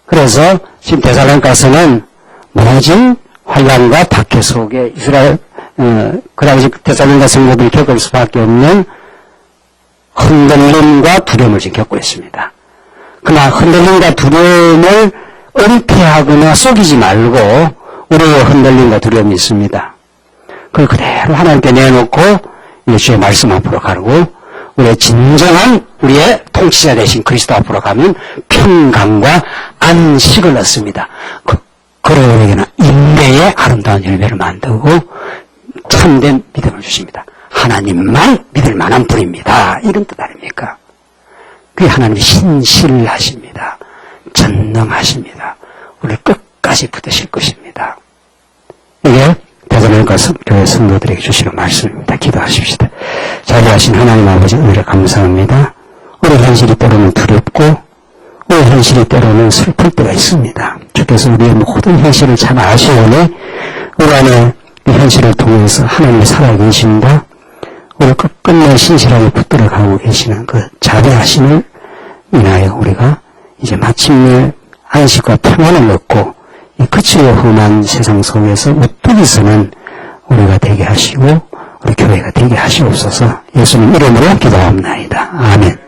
그래서 지금 데살로니가서는 모진 환란과 박해 속에 이스라엘 그 당시 데살로니가 성도들이 겪을 수밖에 없는 흔들림과 두려움을 지금 겪고 있습니다. 그러나 흔들림과 두려움을 은폐하거나 속이지 말고 우리의 흔들림과 두려움이 있습니다. 그걸 그대로 하나님께 내놓고 예수의 말씀 앞으로 가고 우리의 진정한 우리의 통치자 되신 그리스도 앞으로 가면 평강과 안식을 얻습니다. 그러고 우리에게는 인내의 아름다운 열매를 만들고 참된 믿음을 주십니다. 하나님만 믿을 만한 분입니다. 이런 뜻 아닙니까? 그게 하나님이 신실하십니다. 전능하십니다. 우리를 끝까지 붙드실 것입니다. 이게 대전일과 교회 성도들에게 주시는 말씀입니다. 기도하십시다. 자비하신 하나님 아버지 은혜를 감사합니다. 우리 현실이 때로는 두렵고 우리 현실이 때로는 슬플 때가 있습니다. 주께서 우리의 모든 현실을 잘 아시오니 우리 안에 이 현실을 통해서 하나님이 살아계신다. 우리 끝끝내 신실하게 붙들어 가고 계시는 그 자비하심을 인하여 우리가 이제 마침내 안식과 평안을 얻고 이 그치고 험한 세상 속에서 우뚝이 서는 우리가 되게 하시고 우리 교회가 되게 하시옵소서. 예수님 이름으로 기도합니다. 아멘.